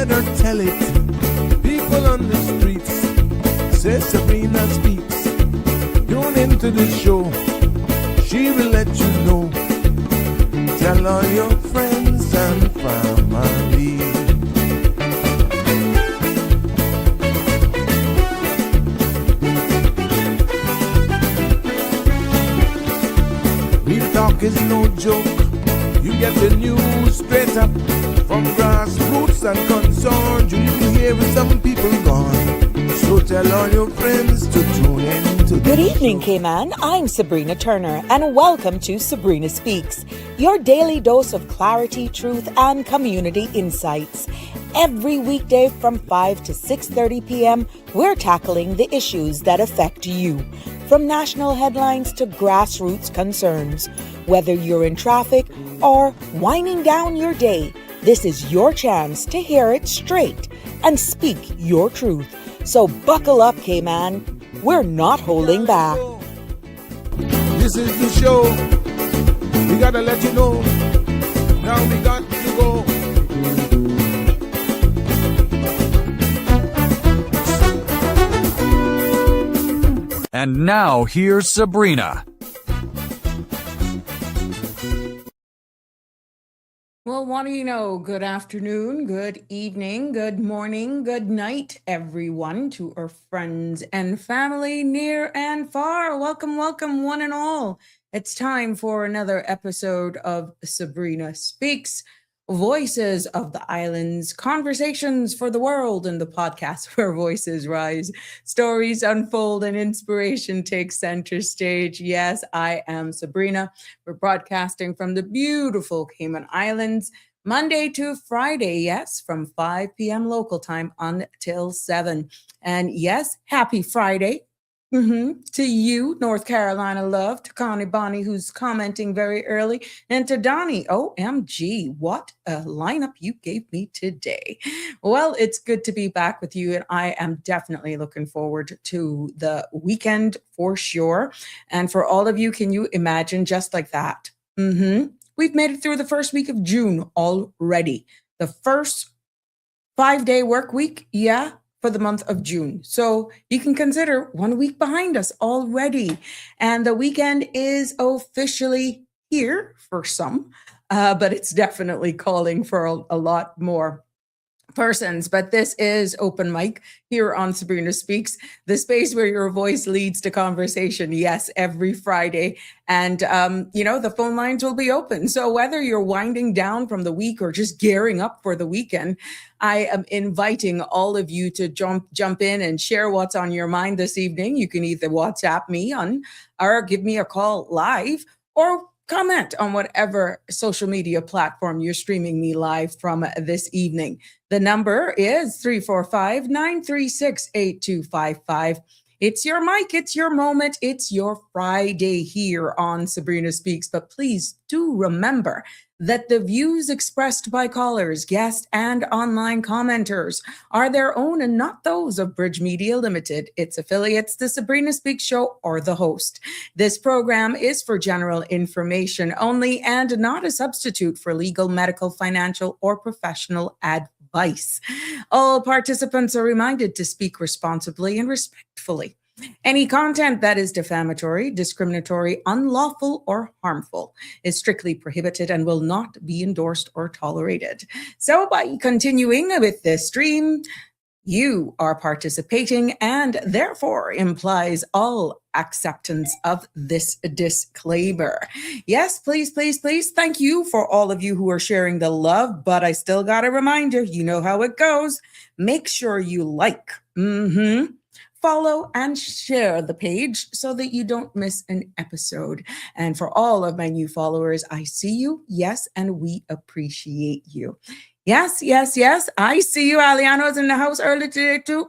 better tell it. People on the streets say Sabrina speaks. Tune into the show, she will let you know. Tell all your friends and family. Real talk is no joke. You get the news straight up from grassroots and concerns. You hear with some people gone. So tell all your friends to tune in to Good evening, Cayman. I'm Sabrina Turner, and welcome to Sabrina Speaks, your daily dose of clarity, truth, and community insights. Every weekday from 5 to 6:30 p.m., we're tackling the issues that affect you, from national headlines to grassroots concerns. Whether you're in traffic or winding down your day, this is your chance to hear it straight and speak your truth. So buckle up, Cayman. We're not holding back. This is the show. We gotta let you know. Now we got to go. And now here's Sabrina. Well, what do you know? Good afternoon, good evening, good morning, good night, everyone, to our friends and family near and far. Welcome, welcome, one and all. It's time for another episode of Sabrina Speaks, Voices of the Islands, Conversations for the World, and the podcast where voices rise, stories unfold, and inspiration takes center stage. Yes, I am Sabrina. We're broadcasting from the beautiful Cayman Islands, Monday to Friday, yes, from 5 p.m. local time until 7. And yes, happy Friday. To you, North Carolina love, to Connie Bonnie, who's commenting very early, and to Donnie, OMG, what a lineup you gave me today. Well, it's good to be back with you, and I am definitely looking forward to the weekend for sure. And for all of you, can you imagine just like that? We've made it through the first week of June already. The first 5-day work week, for the month of June. So you can consider 1 week behind us already. And the weekend is officially here for some, but it's definitely calling for a lot more persons. But this is Open Mic here on Sabrina Speaks, the space where your voice leads to conversation. Yes, every Friday. And, the phone lines will be open. So whether you're winding down from the week or just gearing up for the weekend, I am inviting all of you to jump in and share what's on your mind this evening. You can either WhatsApp me or give me a call live, or comment on whatever social media platform you're streaming me live from this evening. The number is 345-936-8255. It's your mic, it's your moment, it's your Friday here on Sabrina Speaks. But please do remember that the views expressed by callers, guests, and online commenters are their own and not those of Bridge Media Limited, its affiliates, the Sabrina Speaks Show, or the host. This program is for general information only and not a substitute for legal, medical, financial, or professional advice. All participants are reminded to speak responsibly and respectfully. Any content that is defamatory, discriminatory, unlawful, or harmful is strictly prohibited and will not be endorsed or tolerated. So by continuing with this stream, you are participating and therefore implies all acceptance of this disclaimer. Yes, please, please, please. Thank you for all of you who are sharing the love, but I still got to remind you, you know how it goes. Make sure you like, follow and share the page so that you don't miss an episode. And for all of my new followers, I see you. Yes, and we appreciate you. Yes, yes, yes. I see you. Aliano's in the house early today too.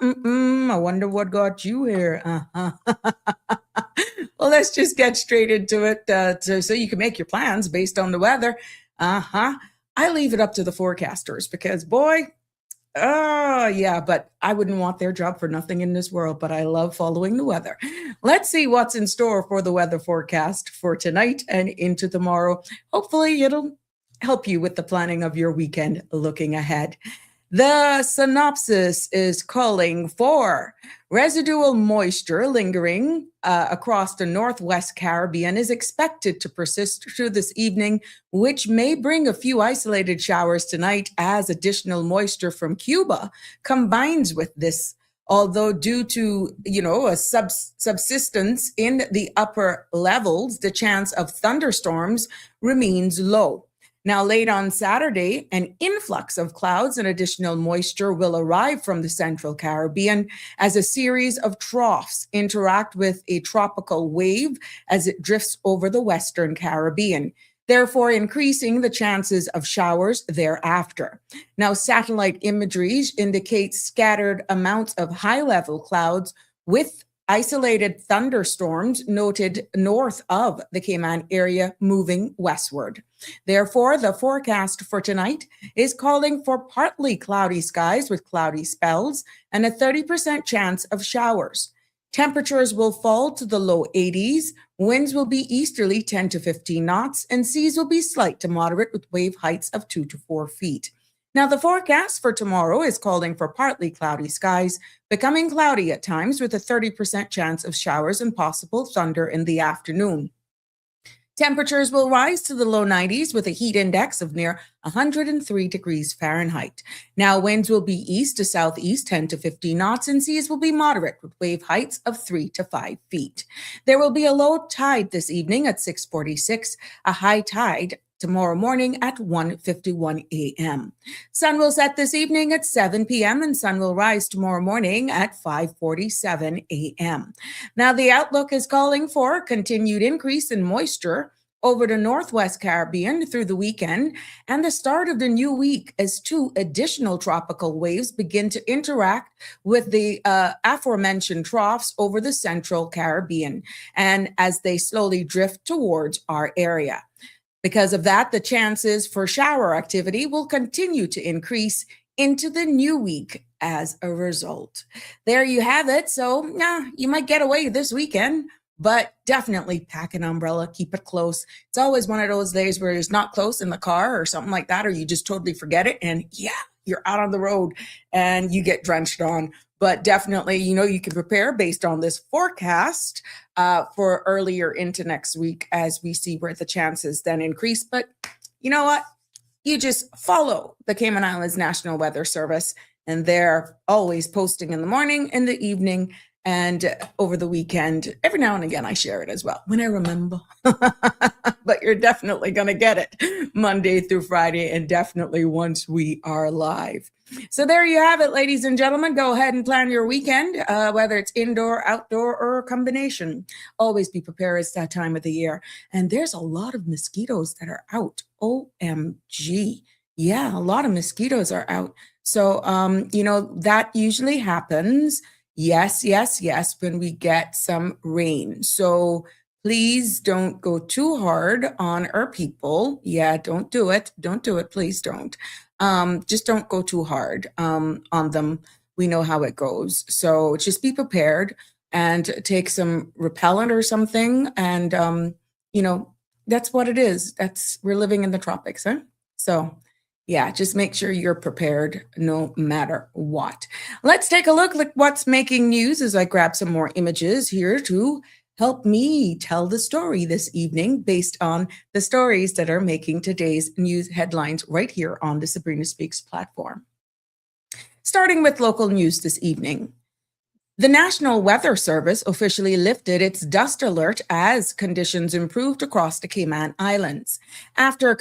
I wonder what got you here. Well, let's just get straight into it so you can make your plans based on the weather. I leave it up to the forecasters because, boy, but I wouldn't want their job for nothing in this world, but I love following the weather. Let's see what's in store for the weather forecast for tonight and into tomorrow. Hopefully it'll help you with the planning of your weekend looking ahead. The synopsis is calling for residual moisture lingering across the Northwest Caribbean is expected to persist through this evening, which may bring a few isolated showers tonight as additional moisture from Cuba combines with this. Although due to, a subsistence in the upper levels, the chance of thunderstorms remains low. Now, late on Saturday, an influx of clouds and additional moisture will arrive from the Central Caribbean as a series of troughs interact with a tropical wave as it drifts over the Western Caribbean, therefore increasing the chances of showers thereafter. Now, satellite imagery indicates scattered amounts of high-level clouds with isolated thunderstorms noted north of the Cayman area moving westward. Therefore, the forecast for tonight is calling for partly cloudy skies with cloudy spells and a 30% chance of showers. Temperatures will fall to the low 80s, winds will be easterly 10 to 15 knots, and seas will be slight to moderate with wave heights of 2 to 4 feet. Now, the forecast for tomorrow is calling for partly cloudy skies, becoming cloudy at times with a 30% chance of showers and possible thunder in the afternoon. Temperatures will rise to the low 90s with a heat index of near 103 degrees Fahrenheit. Now, winds will be east to southeast 10 to 15 knots, and seas will be moderate with wave heights of 3 to 5 feet. There will be a low tide this evening at 6:46, a high tide tomorrow morning at 1:51 a.m. Sun will set this evening at 7 p.m. and sun will rise tomorrow morning at 5:47 a.m. Now, the outlook is calling for continued increase in moisture over the Northwest Caribbean through the weekend and the start of the new week as two additional tropical waves begin to interact with the aforementioned troughs over the Central Caribbean and as they slowly drift towards our area. Because of that, the chances for shower activity will continue to increase into the new week as a result. There you have it. So, you might get away this weekend, but definitely pack an umbrella, keep it close. It's always one of those days where it's not close in the car or something like that, or you just totally forget it. And you're out on the road and you get drenched on. But definitely, you can prepare based on this forecast for earlier into next week as we see where the chances then increase. But you know what? You just follow the Cayman Islands National Weather Service, and they're always posting in the morning, in the evening, and over the weekend. Every now and again, I share it as well when I remember. But you're definitely going to get it Monday through Friday, and definitely once we are live. So there you have it, ladies and gentlemen. Go ahead and plan your weekend, whether it's indoor, outdoor, or a combination. Always be prepared. It's that time of the year. And there's a lot of mosquitoes that are out. OMG. Yeah, a lot of mosquitoes are out. So, that usually happens. Yes, when we get some rain. So please don't go too hard on our people. Yeah, don't do it. Don't do it. Please don't. Just don't go too hard on them. We know how it goes. So just be prepared and take some repellent or something. And, that's what it is. We're living in the tropics, huh? So just make sure you're prepared no matter what. Let's take a look at what's making news as I grab some more images here to help me tell the story this evening based on the stories that are making today's news headlines right here on the Sabrina Speaks platform. Starting with local news this evening. The National Weather Service officially lifted its dust alert as conditions improved across the Cayman Islands. After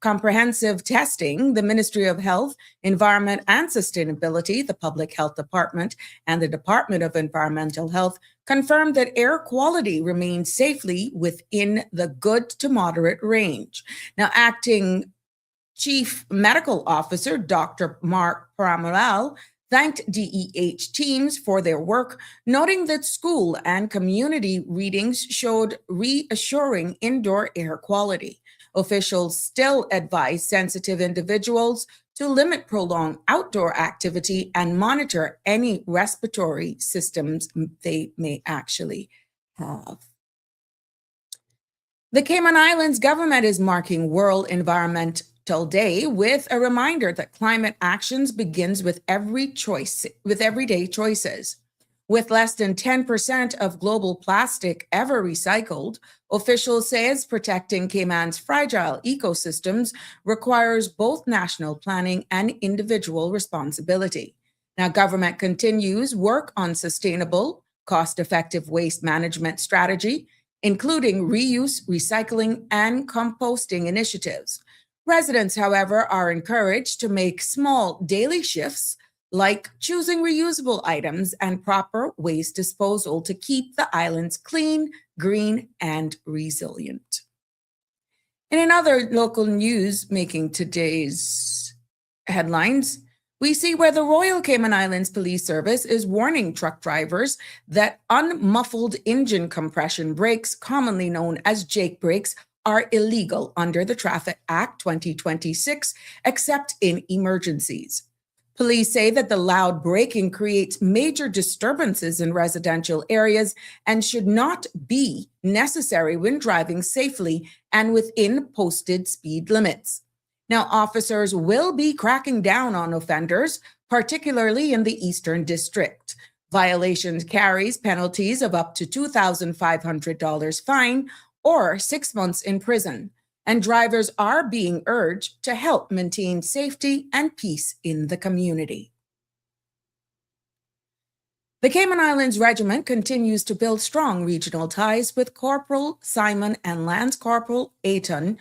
comprehensive testing, the Ministry of Health, Environment and Sustainability, the Public Health Department, and the Department of Environmental Health confirmed that air quality remained safely within the good to moderate range. Now, acting Chief Medical Officer Dr. Mark Paramoral thanked DEH teams for their work, noting that school and community readings showed reassuring indoor air quality. Officials still advise sensitive individuals to limit prolonged outdoor activity and monitor any respiratory systems they may actually have. The Cayman Islands government is marking World Environment Heartfelt Day with a reminder that climate actions begins with everyday choices. With less than 10% of global plastic ever recycled, officials say protecting Cayman's fragile ecosystems requires both national planning and individual responsibility. Now, government continues work on sustainable, cost-effective waste management strategy, including reuse, recycling, and composting initiatives. Residents, however, are encouraged to make small daily shifts like choosing reusable items and proper waste disposal to keep the islands clean, green, and resilient. And in other local news making today's headlines, we see where the Royal Cayman Islands Police Service is warning truck drivers that unmuffled engine compression brakes, commonly known as Jake brakes, are illegal under the Traffic Act 2026, except in emergencies. Police say that the loud braking creates major disturbances in residential areas and should not be necessary when driving safely and within posted speed limits. Now, officers will be cracking down on offenders, particularly in the Eastern District. Violations carries penalties of up to $2,500 fine or 6 months in prison. And drivers are being urged to help maintain safety and peace in the community. The Cayman Islands Regiment continues to build strong regional ties with Corporal Simon and Lance Corporal Aiton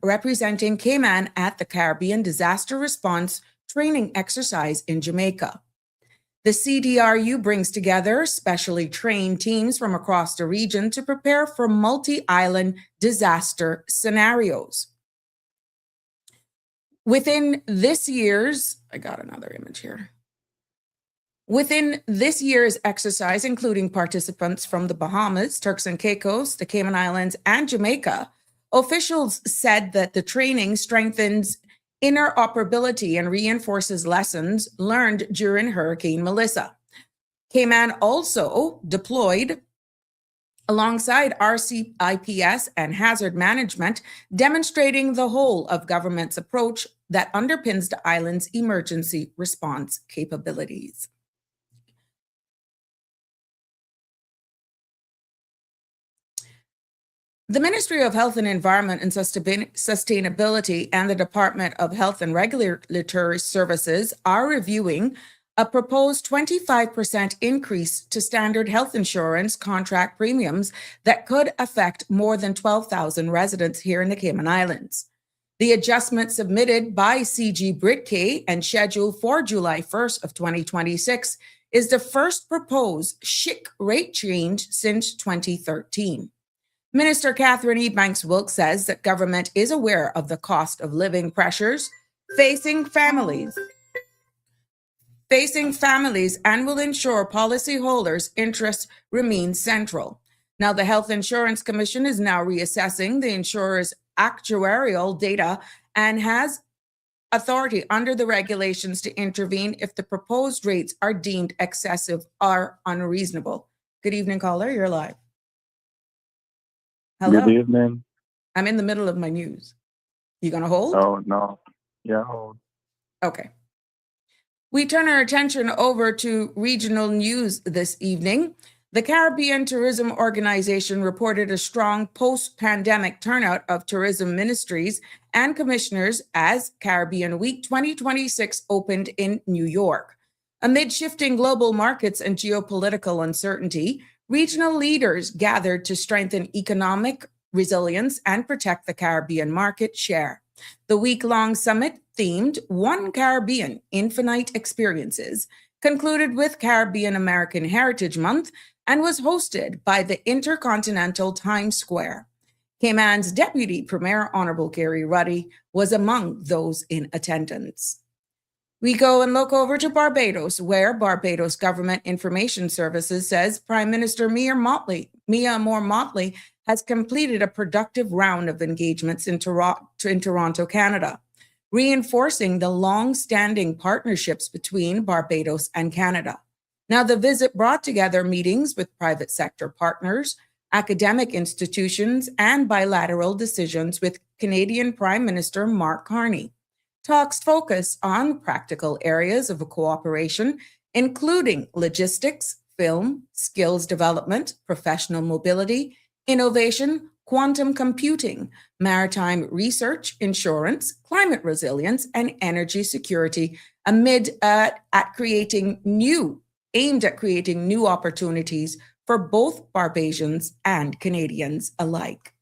representing Cayman at the Caribbean Disaster Response Training Exercise in Jamaica. The CDRU brings together specially trained teams from across the region to prepare for multi-island disaster scenarios. Within this year's exercise, including participants from the Bahamas, Turks and Caicos, the Cayman Islands, and Jamaica, officials said that the training strengthens interoperability and reinforces lessons learned during Hurricane Melissa. Cayman also deployed alongside RCIPS and hazard management, demonstrating the whole of government's approach that underpins the island's emergency response capabilities. The Ministry of Health and Environment and Sustainability and the Department of Health and Regulatory Services are reviewing a proposed 25% increase to standard health insurance contract premiums that could affect more than 12,000 residents here in the Cayman Islands. The adjustment submitted by CG Britcay and scheduled for July 1st of 2026 is the first proposed SHIC rate change since 2013. Minister Catherine Ebanks-Wilkes says that government is aware of the cost of living pressures facing families and will ensure policyholders' interests remain central. Now, the Health Insurance Commission is now reassessing the insurer's actuarial data and has authority under the regulations to intervene if the proposed rates are deemed excessive or unreasonable. Good evening, caller. You're live. Hello. Good evening. I'm in the middle of my news. You gonna hold? Oh, no. Yeah, hold. Okay. We turn our attention over to regional news this evening. The Caribbean Tourism Organization reported a strong post-pandemic turnout of tourism ministries and commissioners as Caribbean Week 2026 opened in New York. Amid shifting global markets and geopolitical uncertainty, regional leaders gathered to strengthen economic resilience and protect the Caribbean market share. The week-long summit, themed One Caribbean, Infinite Experiences, concluded with Caribbean American Heritage Month and was hosted by the Intercontinental Times Square. Cayman's Deputy Premier, Honorable Gary Ruddy, was among those in attendance. We go and look over to Barbados, where Barbados Government Information Services says Prime Minister Mia Moore Motley has completed a productive round of engagements in Toronto, Canada, reinforcing the long-standing partnerships between Barbados and Canada. Now, the visit brought together meetings with private sector partners, academic institutions, and bilateral decisions with Canadian Prime Minister Mark Carney. Talks focus on practical areas of cooperation, including logistics, film, skills development, professional mobility, innovation, quantum computing, maritime research, insurance, climate resilience, and energy security, aimed at creating new opportunities for both Barbadians and Canadians alike.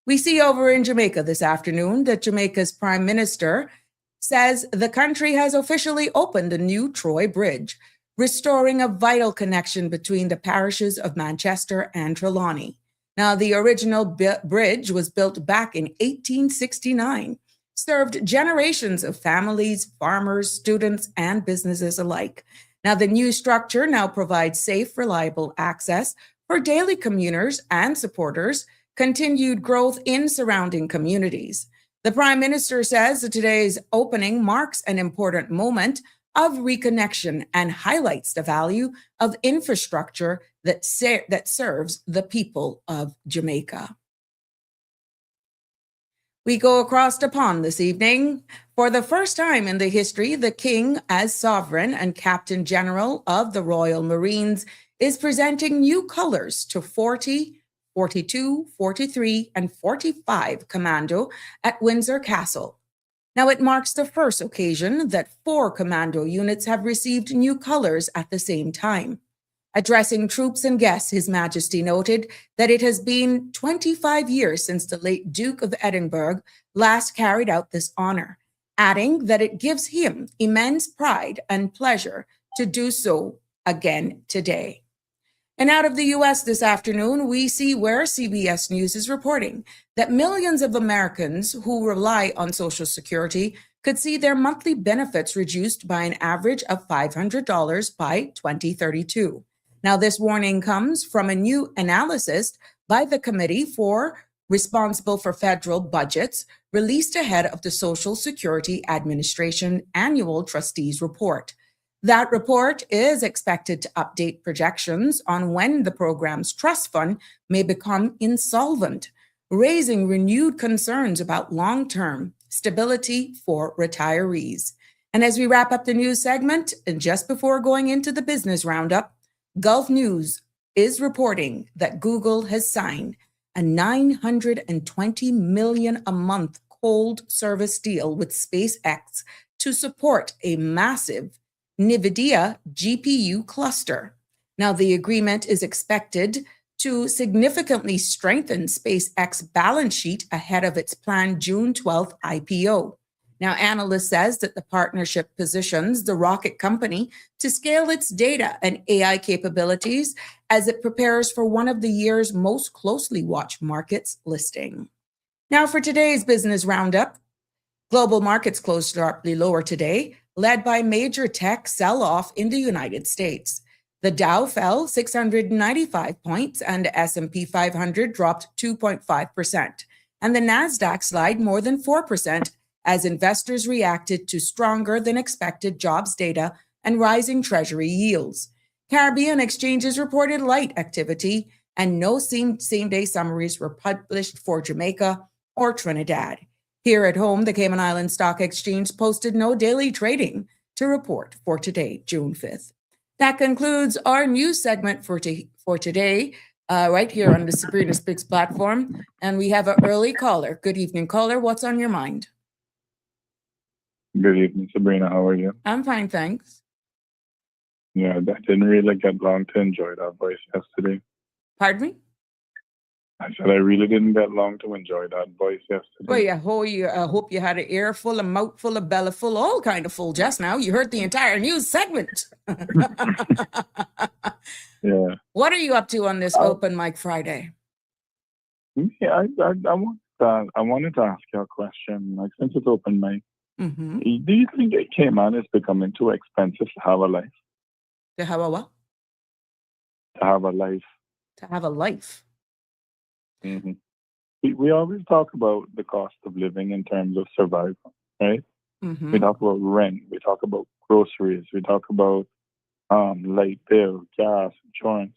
We see over in Jamaica this afternoon that Jamaica's Prime Minister says the country has officially opened a new Troy Bridge, restoring a vital connection between the parishes of Manchester and Trelawney. Now, the original bridge was built back in 1869, served generations of families, farmers, students, and businesses alike. Now, the new structure now provides safe, reliable access for daily commuters and supporters, continued growth in surrounding communities. The Prime Minister says that today's opening marks an important moment of reconnection and highlights the value of infrastructure that serves the people of Jamaica. We go across the pond this evening. For the first time in the history, the King, as sovereign and Captain General of the Royal Marines, is presenting new colors to 40, 42, 43, and 45 Commando at Windsor Castle. Now, it marks the first occasion that 4 Commando units have received new colors at the same time. Addressing troops and guests, His Majesty noted that it has been 25 years since the late Duke of Edinburgh last carried out this honor, adding that it gives him immense pride and pleasure to do so again today. And out of the U.S. this afternoon, we see where CBS News is reporting that millions of Americans who rely on Social Security could see their monthly benefits reduced by an average of $500 by 2032. Now, this warning comes from a new analysis by the Committee responsible for federal budgets released ahead of the Social Security Administration Annual Trustees Report. That report is expected to update projections on when the program's trust fund may become insolvent, raising renewed concerns about long-term stability for retirees. And as we wrap up the news segment, and just before going into the business roundup, Gulf News is reporting that Google has signed a $920 million a month cold service deal with SpaceX to support a massive NVIDIA GPU cluster. Now, the agreement is expected to significantly strengthen SpaceX's balance sheet ahead of its planned June 12th IPO. Now, analyst says that the partnership positions the rocket company to scale its data and AI capabilities as it prepares for one of the year's most closely watched markets listing. Now, for today's business roundup, global markets closed sharply lower today, led by major tech sell-off in the United States. The Dow fell 695 points and the S&P 500 dropped 2.5%, and the Nasdaq slid more than 4% as investors reacted to stronger than expected jobs data and rising treasury yields. Caribbean exchanges reported light activity, and no same-day summaries were published for Jamaica or Trinidad. Here at home, the Cayman Islands Stock Exchange posted no daily trading to report for today, June 5th. That concludes our news segment for today, right here on the Sabrina Speaks platform. And we have an early caller. Good evening, caller. What's on your mind? Good evening, Sabrina. How are you? I'm fine, thanks. Yeah, I didn't really get long to enjoy that voice yesterday. Pardon me? I said I really didn't get long to enjoy that voice yesterday. Well, yeah, I hope you had an ear full, a mouth full, a belly full, all kind of full just now. You heard the entire news segment. Yeah. What are you up to on this Open Mic Friday? Yeah, I wanted to ask you a question. Like, since it's open mic, do you think that Cayman is becoming too expensive to have a life? To have a what? To have a life. To have a life. Mm-hmm. We always talk about the cost of living in terms of survival, right? We talk about rent, we talk about groceries, we talk about light bill, gas, insurance.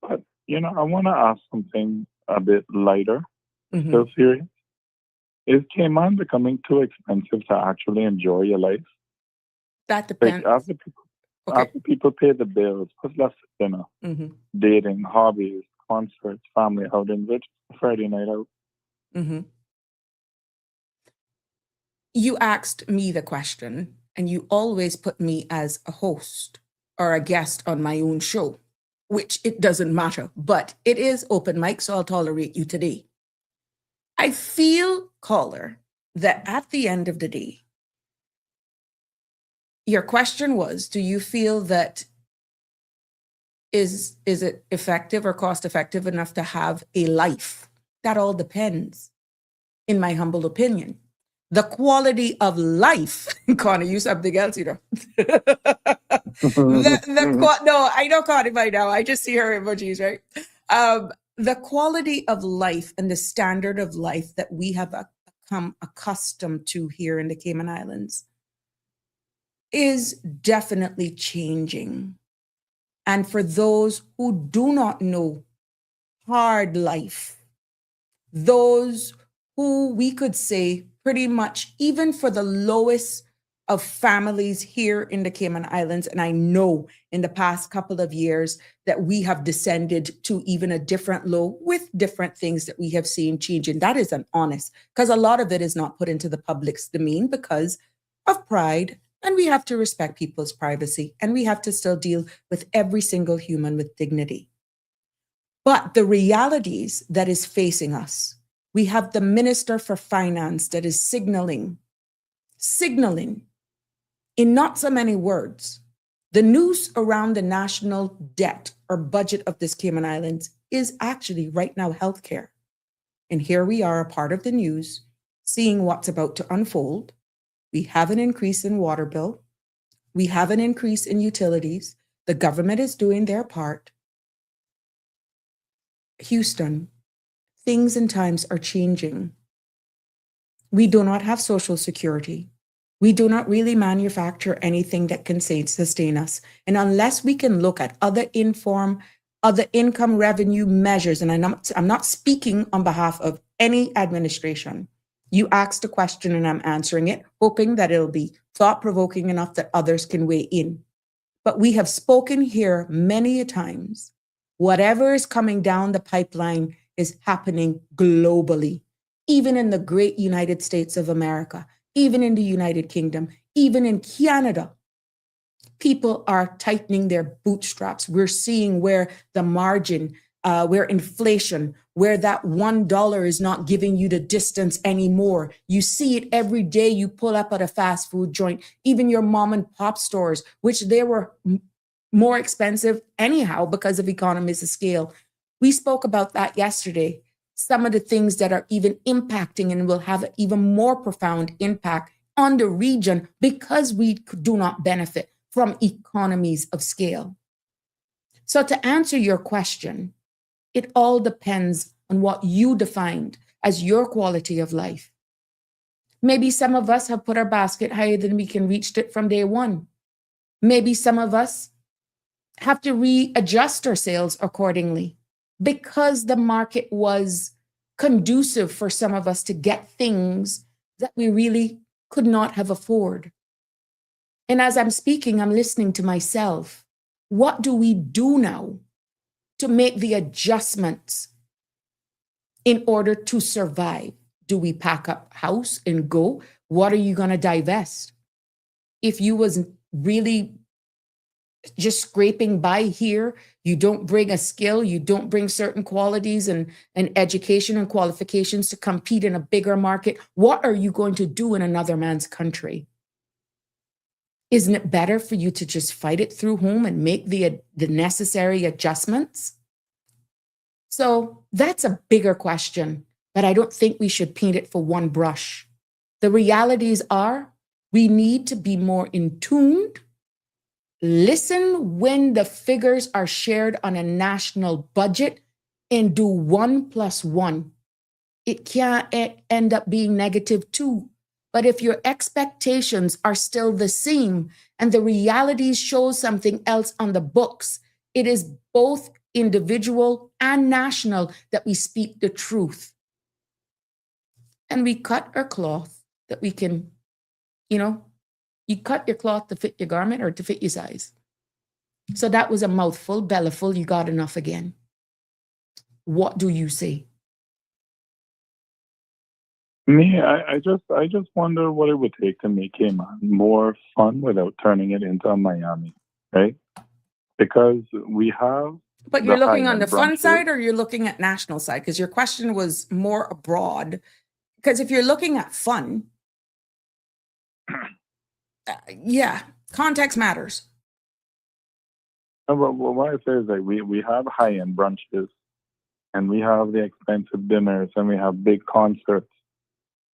But I want to ask something a bit lighter, Mm-hmm. still serious. Is Cayman becoming too expensive to actually enjoy your life? That Like depends. Okay. after people pay the bills, what's left for dinner? Mm-hmm. Dating, hobbies, concerts, family outings, or just a Friday night out. Mm-hmm. You asked me the question, and you always put me as a host or a guest on my own show, which it doesn't matter, but it is open mic, so I'll tolerate you today. I feel, caller, that at the end of the day, your question was, do you feel that is it effective or cost effective enough to have a life? That all depends, in my humble opinion. The quality of life, Connor, use something else, No, I know Connie by now. I just see her emojis, right? The quality of life and the standard of life that we have become accustomed to here in the Cayman Islands is definitely changing. And for those who do not know hard life, those who we could say pretty much, even for the lowest of families here in the Cayman Islands, and I know in the past couple of years that we have descended to even a different low with different things that we have seen changing. That is an honest, because a lot of it is not put into the public's domain because of pride. And we have to respect people's privacy, and we have to still deal with every single human with dignity. But the realities that is facing us, we have the Minister for Finance that is signaling in not so many words, the news around the national debt or budget of this Cayman Islands is actually right now healthcare. And here we are, a part of the news, seeing what's about to unfold. We have an increase in water bill. We have an increase in utilities. The government is doing their part. Houston, things and times are changing. We do not have Social Security. We do not really manufacture anything that can sustain us. And unless we can look at other income revenue measures, and I'm not speaking on behalf of any administration. You asked a question and I'm answering it, hoping that it'll be thought-provoking enough that others can weigh in. But we have spoken here many a times. Whatever is coming down the pipeline is happening globally, even in the great United States of America, even in the United Kingdom, even in Canada. People are tightening their bootstraps. We're seeing where the margin, where inflation, where that $1 is not giving you the distance anymore. You see it every day. You pull up at a fast food joint, even your mom and pop stores, which they were more expensive anyhow because of economies of scale. We spoke about that yesterday. Some of the things that are even impacting and will have an even more profound impact on the region because we do not benefit from economies of scale. So to answer your question, it all depends on what you defined as your quality of life. Maybe some of us have put our basket higher than we can reach it from day one. Maybe some of us have to readjust our sales accordingly because the market was conducive for some of us to get things that we really could not have afforded. And as I'm speaking, I'm listening to myself. What do we do now to make the adjustments in order to survive? Do we pack up house and go? What are you going to divest? If you was really just scraping by here, you don't bring a skill, you don't bring certain qualities and education and qualifications to compete in a bigger market, what are you going to do in another man's country? Isn't it better for you to just fight it through home and make the necessary adjustments? So that's a bigger question, but I don't think we should paint it for one brush. The realities are we need to be more in tune. Listen when the figures are shared on a national budget and do 1 + 1. It can't end up being -2. But if your expectations are still the same and the realities show something else on the books, it is both individual and national, that we speak the truth. And we cut our cloth that we can, you cut your cloth to fit your garment or to fit your size. So that was a mouthful, bellyful, you got enough again. What do you say? Me, I just wonder what it would take to make Cayman more fun without turning it into a Miami, right? Because we have. But you're looking on the fun brunches. side, or you're looking at national side? Because your question was more abroad. Because if you're looking at fun, yeah, context matters. But what I say is that we have high-end brunches, and we have the expensive dinners, and we have big concerts,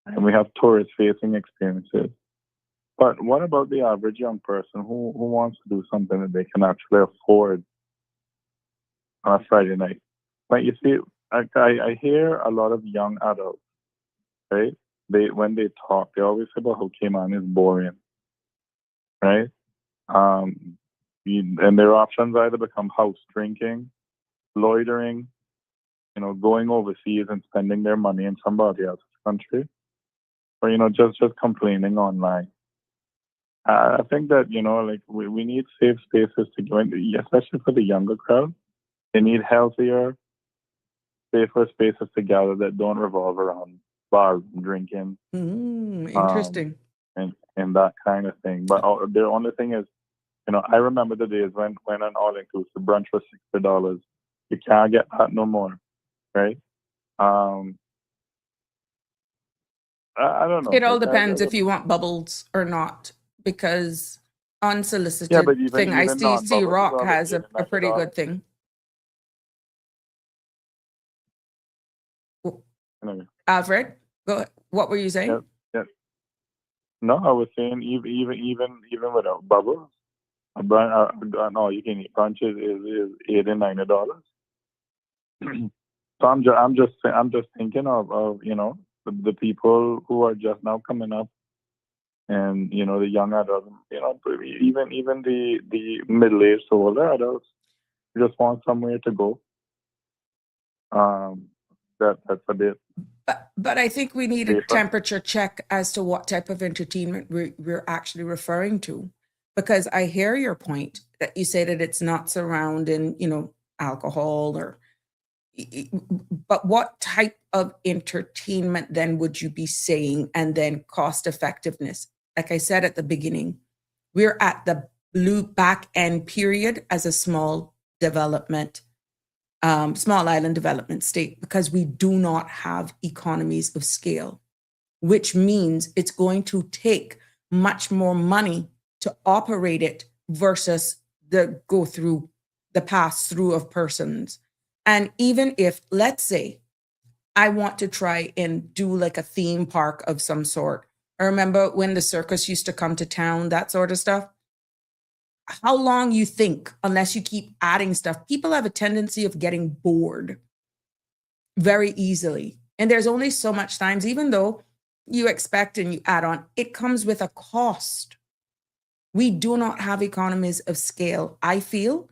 and we have tourist-facing experiences. But what about the average young person who wants to do something that they can actually afford on a Friday night? But you see, I hear a lot of young adults, right? When they talk, they always say about how Cayman is boring, right? And their options either become house drinking, loitering, going overseas and spending their money in somebody else's country, or just complaining online. I think that we need safe spaces to go in, especially for the younger crowd. They need healthier, safer spaces to gather that don't revolve around bars and drinking. Interesting. And that kind of thing. But the only thing is, I remember the days when an all-inclusive brunch was $60. You can't get that no more, right? I don't know. It all depends if you want bubbles or not, because unsolicited thing, I see Rock has a pretty good thing. Alfred, go ahead. What were you saying? Yeah. No, I was saying even without bubbles, all you can eat brunches is $80 and $90. So I'm just thinking of the people who are just now coming up, and the young adults, even the middle-aged to older adults just want somewhere to go. That's a bit. But I think we need a temperature check as to what type of entertainment we're actually referring to, because I hear your point that you say that it's not surrounding, alcohol but what type of entertainment then would you be saying? And then cost effectiveness. Like I said at the beginning, we're at the blue back end period as a small island development state, because we do not have economies of scale, which means it's going to take much more money to operate it versus the pass through of persons. And even if, let's say, I want to try and do like a theme park of some sort. I remember when the circus used to come to town, that sort of stuff. How long you think, unless you keep adding stuff, people have a tendency of getting bored very easily. And there's only so much times, even though you expect and you add on, it comes with a cost. We do not have economies of scale, I feel.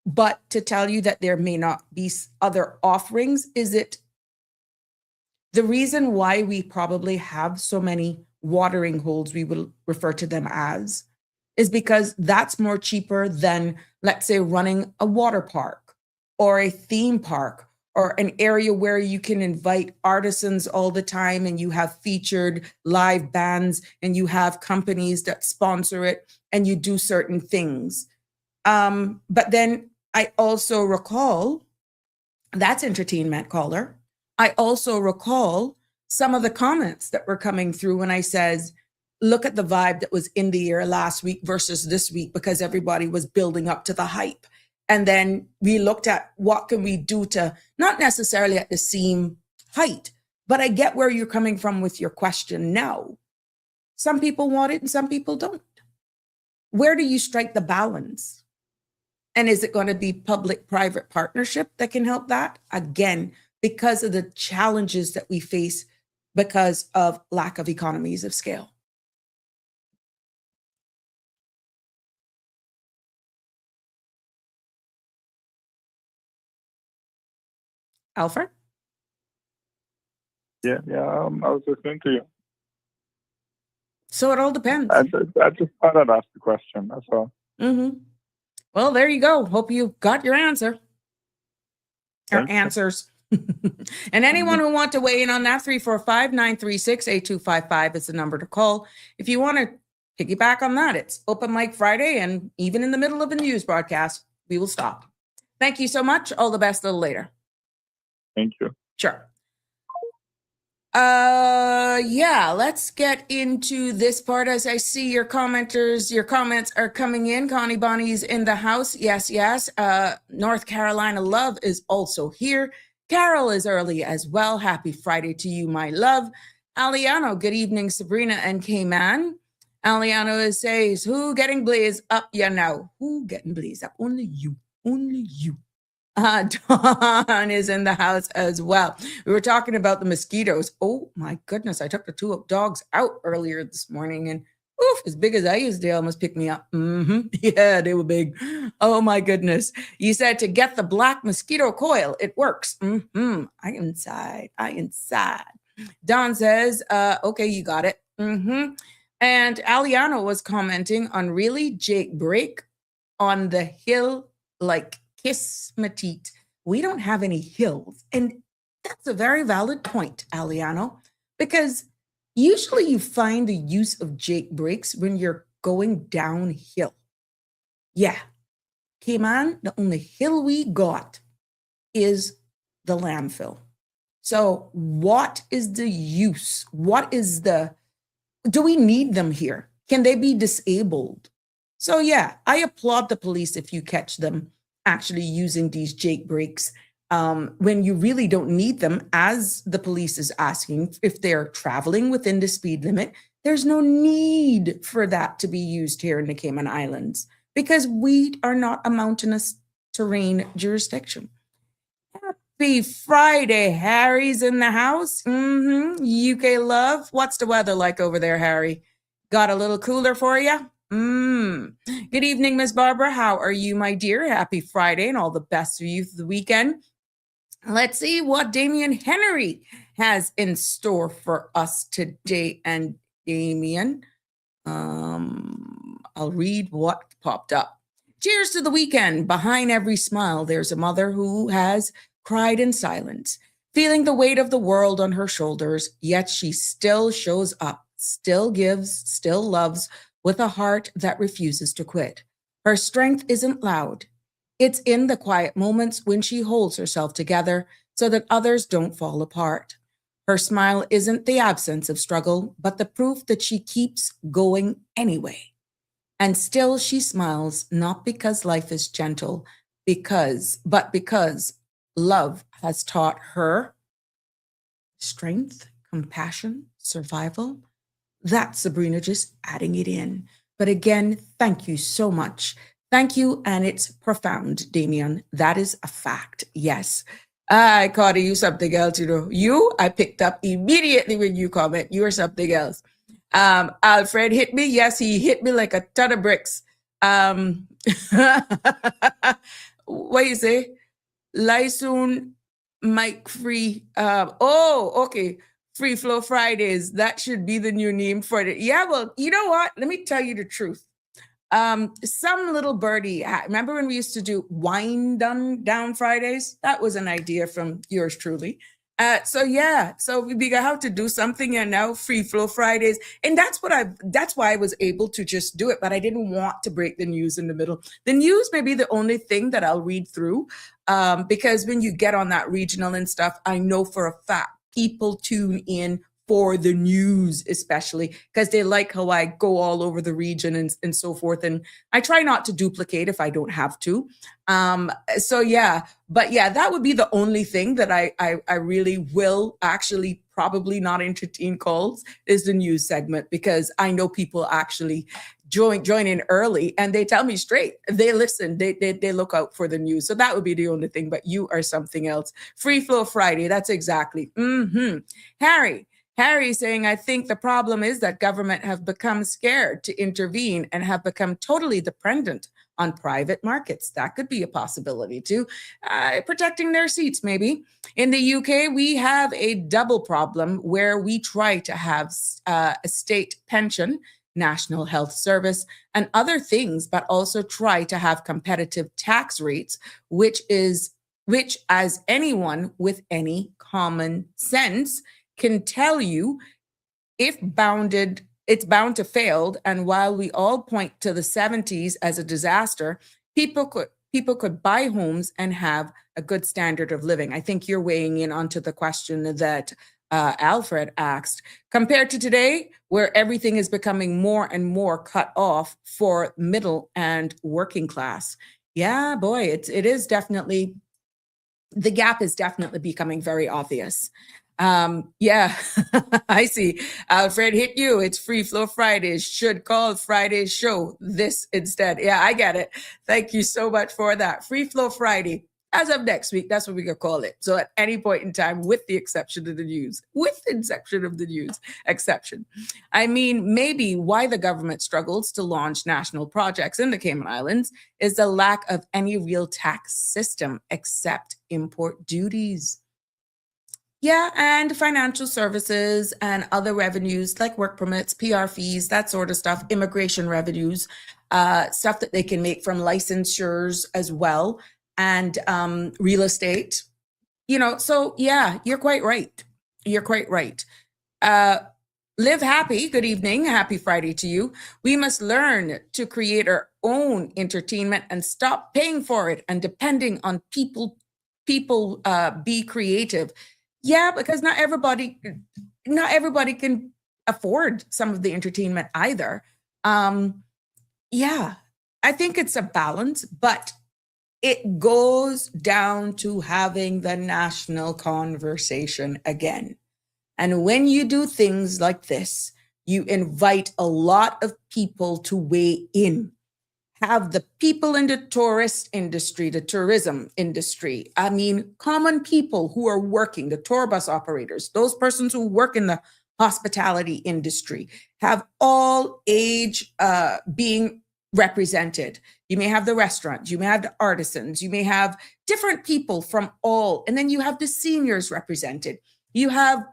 But to tell you that there may not be other offerings, is it the reason why we probably have so many watering holes, we will refer to them as, is because that's more cheaper than, let's say, running a water park or a theme park or an area where you can invite artisans all the time and you have featured live bands and you have companies that sponsor it and you do certain things. But then I also recall, that's entertainment, caller. I also recall some of the comments that were coming through when I says, look at the vibe that was in the air last week versus this week, because everybody was building up to the hype. And then we looked at what can we do to, not necessarily at the same height, but I get where you're coming from with your question now. Some people want it and some people don't. Where do you strike the balance? And is it going to be public-private partnership that can help that? Again, because of the challenges that we face because of lack of economies of scale. Alfred? Yeah, I was listening to you. So it all depends. I just thought I'd ask the question. That's all. Mm-hmm. Well, there you go. Hope you got your answer. Or Thank you. answers. And anyone who want to weigh in on that, 345-936-8255 is the number to call. If you want to piggyback on that, it's Open Mic Friday, and even in the middle of a news broadcast, we will stop. Thank you so much. All the best a little later. Thank you. Sure. Yeah, let's get into this part as I see your commenters. Your comments are coming in. Connie Bonnie's in the house. Yes. North Carolina love is also here. Carol is early as well. Happy Friday to you, my love. Aliano, good evening, Sabrina and Cayman. Aliano says, who getting blazed up? Yeah, now. Who getting blazed up? Only you. Only you. Dawn is in the house as well. We were talking about the mosquitoes. Oh my goodness. I took the two dogs out earlier this morning and oof, as big as I used, they almost picked me up. Yeah, they were big. Oh my goodness. You said to get the black mosquito coil. It works. I inside. Don says, okay, you got it. And Aliano was commenting on really Jake break on the hill like kiss Matite. We don't have any hills. And that's a very valid point, Aliano, because usually you find the use of Jake breaks when you're going downhill. Yeah. Cayman, the only hill we got is the landfill. So what is the use? Do we need them here? Can they be disabled? So yeah, I applaud the police if you catch them actually using these Jake breaks when you really don't need them, as the police is asking. If they're traveling within the speed limit, there's no need for that to be used here in the Cayman Islands because we are not a mountainous terrain jurisdiction. Happy Friday, Harry's in the house. UK love. What's the weather like over there, Harry? Got a little cooler for you? Good evening, Miss Barbara. How are you, my dear? Happy Friday and all the best for you for the weekend. Let's see what Damien Henry has in store for us today. And Damien, I'll read what popped up. Cheers to the weekend. Behind every smile, there's a mother who has cried in silence, feeling the weight of the world on her shoulders, yet she still shows up, still gives, still loves, with a heart that refuses to quit. Her strength isn't loud. It's in the quiet moments when she holds herself together so that others don't fall apart. Her smile isn't the absence of struggle, but the proof that she keeps going anyway. And still she smiles, not because life is gentle, but because love has taught her strength, compassion, survival. That's Sabrina just adding it in. But again, thank you so much. Thank you. And it's profound, Damien. That is a fact. Yes. I caught you something else, I picked up immediately when you comment. You are something else. Alfred hit me. Yes, he hit me like a ton of bricks. What you say? Lysoon Mike Free. Okay. Free Flow Fridays. That should be the new name for it. Yeah, well, you know what? Let me tell you the truth. Some little birdie, remember when we used to do wind down Fridays? That was an idea from yours truly. So we got how to do something, and now Free Flow Fridays. And that's why I was able to just do it, but I didn't want to break the news in the middle. The news may be the only thing that I'll read through, because when you get on that regional and stuff, I know for a fact people tune in for the news, especially because they like how I go all over the region and so forth. And I try not to duplicate if I don't have to. But that would be the only thing that I really will actually probably not entertain calls is the news segment, because I know people actually join in early and they tell me straight. They listen, they look out for the news. So that would be the only thing, but you are something else. Free Flow Friday, that's exactly. Harry saying, I think the problem is that government have become scared to intervene and have become totally dependent on private markets. That could be a possibility too. Protecting their seats, maybe. In the UK, we have a double problem where we try to have a state pension, National Health Service, and other things, but also try to have competitive tax rates, which, as anyone with any common sense can tell you, it's bound to fail. And while we all point to the 70s as a disaster, people could buy homes and have a good standard of living. I think you're weighing in onto the question that Alfred asked. Compared to today, where everything is becoming more and more cut off for middle and working class. Yeah, boy, it is definitely, the gap is definitely becoming very obvious. Yeah, I see. Alfred hit you. It's Free Flow Fridays. Should call Friday's show this instead. Yeah, I get it. Thank you so much for that. Free Flow Friday. As of next week, that's what we could call it. So at any point in time, with the exception of the news, exception. I mean, maybe why the government struggles to launch national projects in the Cayman Islands is the lack of any real tax system except import duties. Yeah, and financial services and other revenues like work permits, PR fees, that sort of stuff, immigration revenues, stuff that they can make from licensures as well, and real estate. So yeah, you're quite right. Live happy. Good evening. Happy Friday to you. We must learn to create our own entertainment and stop paying for it and depending on people be creative. Yeah, because not everybody can afford some of the entertainment either. Yeah, I think it's a balance, but it goes down to having the national conversation again. And when you do things like this, you invite a lot of people to weigh in. Have the people in the tourist industry, the tourism industry, I mean, common people who are working, the tour bus operators, those persons who work in the hospitality industry, have all age being represented. You may have the restaurants, you may have the artisans, you may have different people from all, and then you have the seniors represented. You have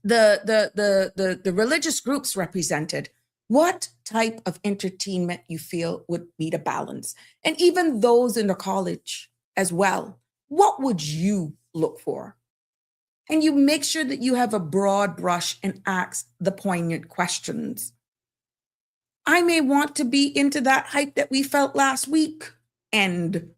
the religious groups represented. What type of entertainment you feel would be the balance? And even those in the college as well. What would you look for? And you make sure that you have a broad brush and ask the poignant questions. I may want to be into that hype that we felt last week and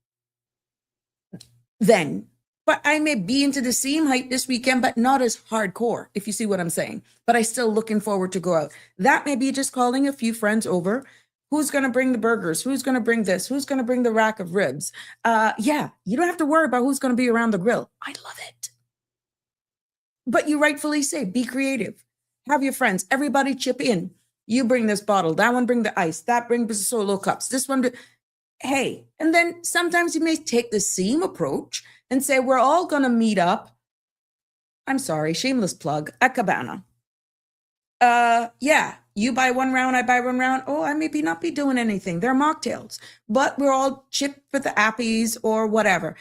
then. But I may be into the same hype this weekend, but not as hardcore, if you see what I'm saying. But I still looking forward to go out. That may be just calling a few friends over. Who's going to bring the burgers? Who's going to bring this? Who's going to bring the rack of ribs? Yeah, you don't have to worry about who's going to be around the grill. I love it. But you rightfully say, be creative. Have your friends, everybody chip in. You bring this bottle, that one bring the ice, that brings the solo cups, this one. Hey, and then sometimes you may take the same approach and say, we're all going to meet up. I'm sorry, shameless plug, at Cabana. Yeah, you buy one round, I buy one round. Oh, I maybe not be doing anything. They're mocktails, but we're all chipped with the appies or whatever.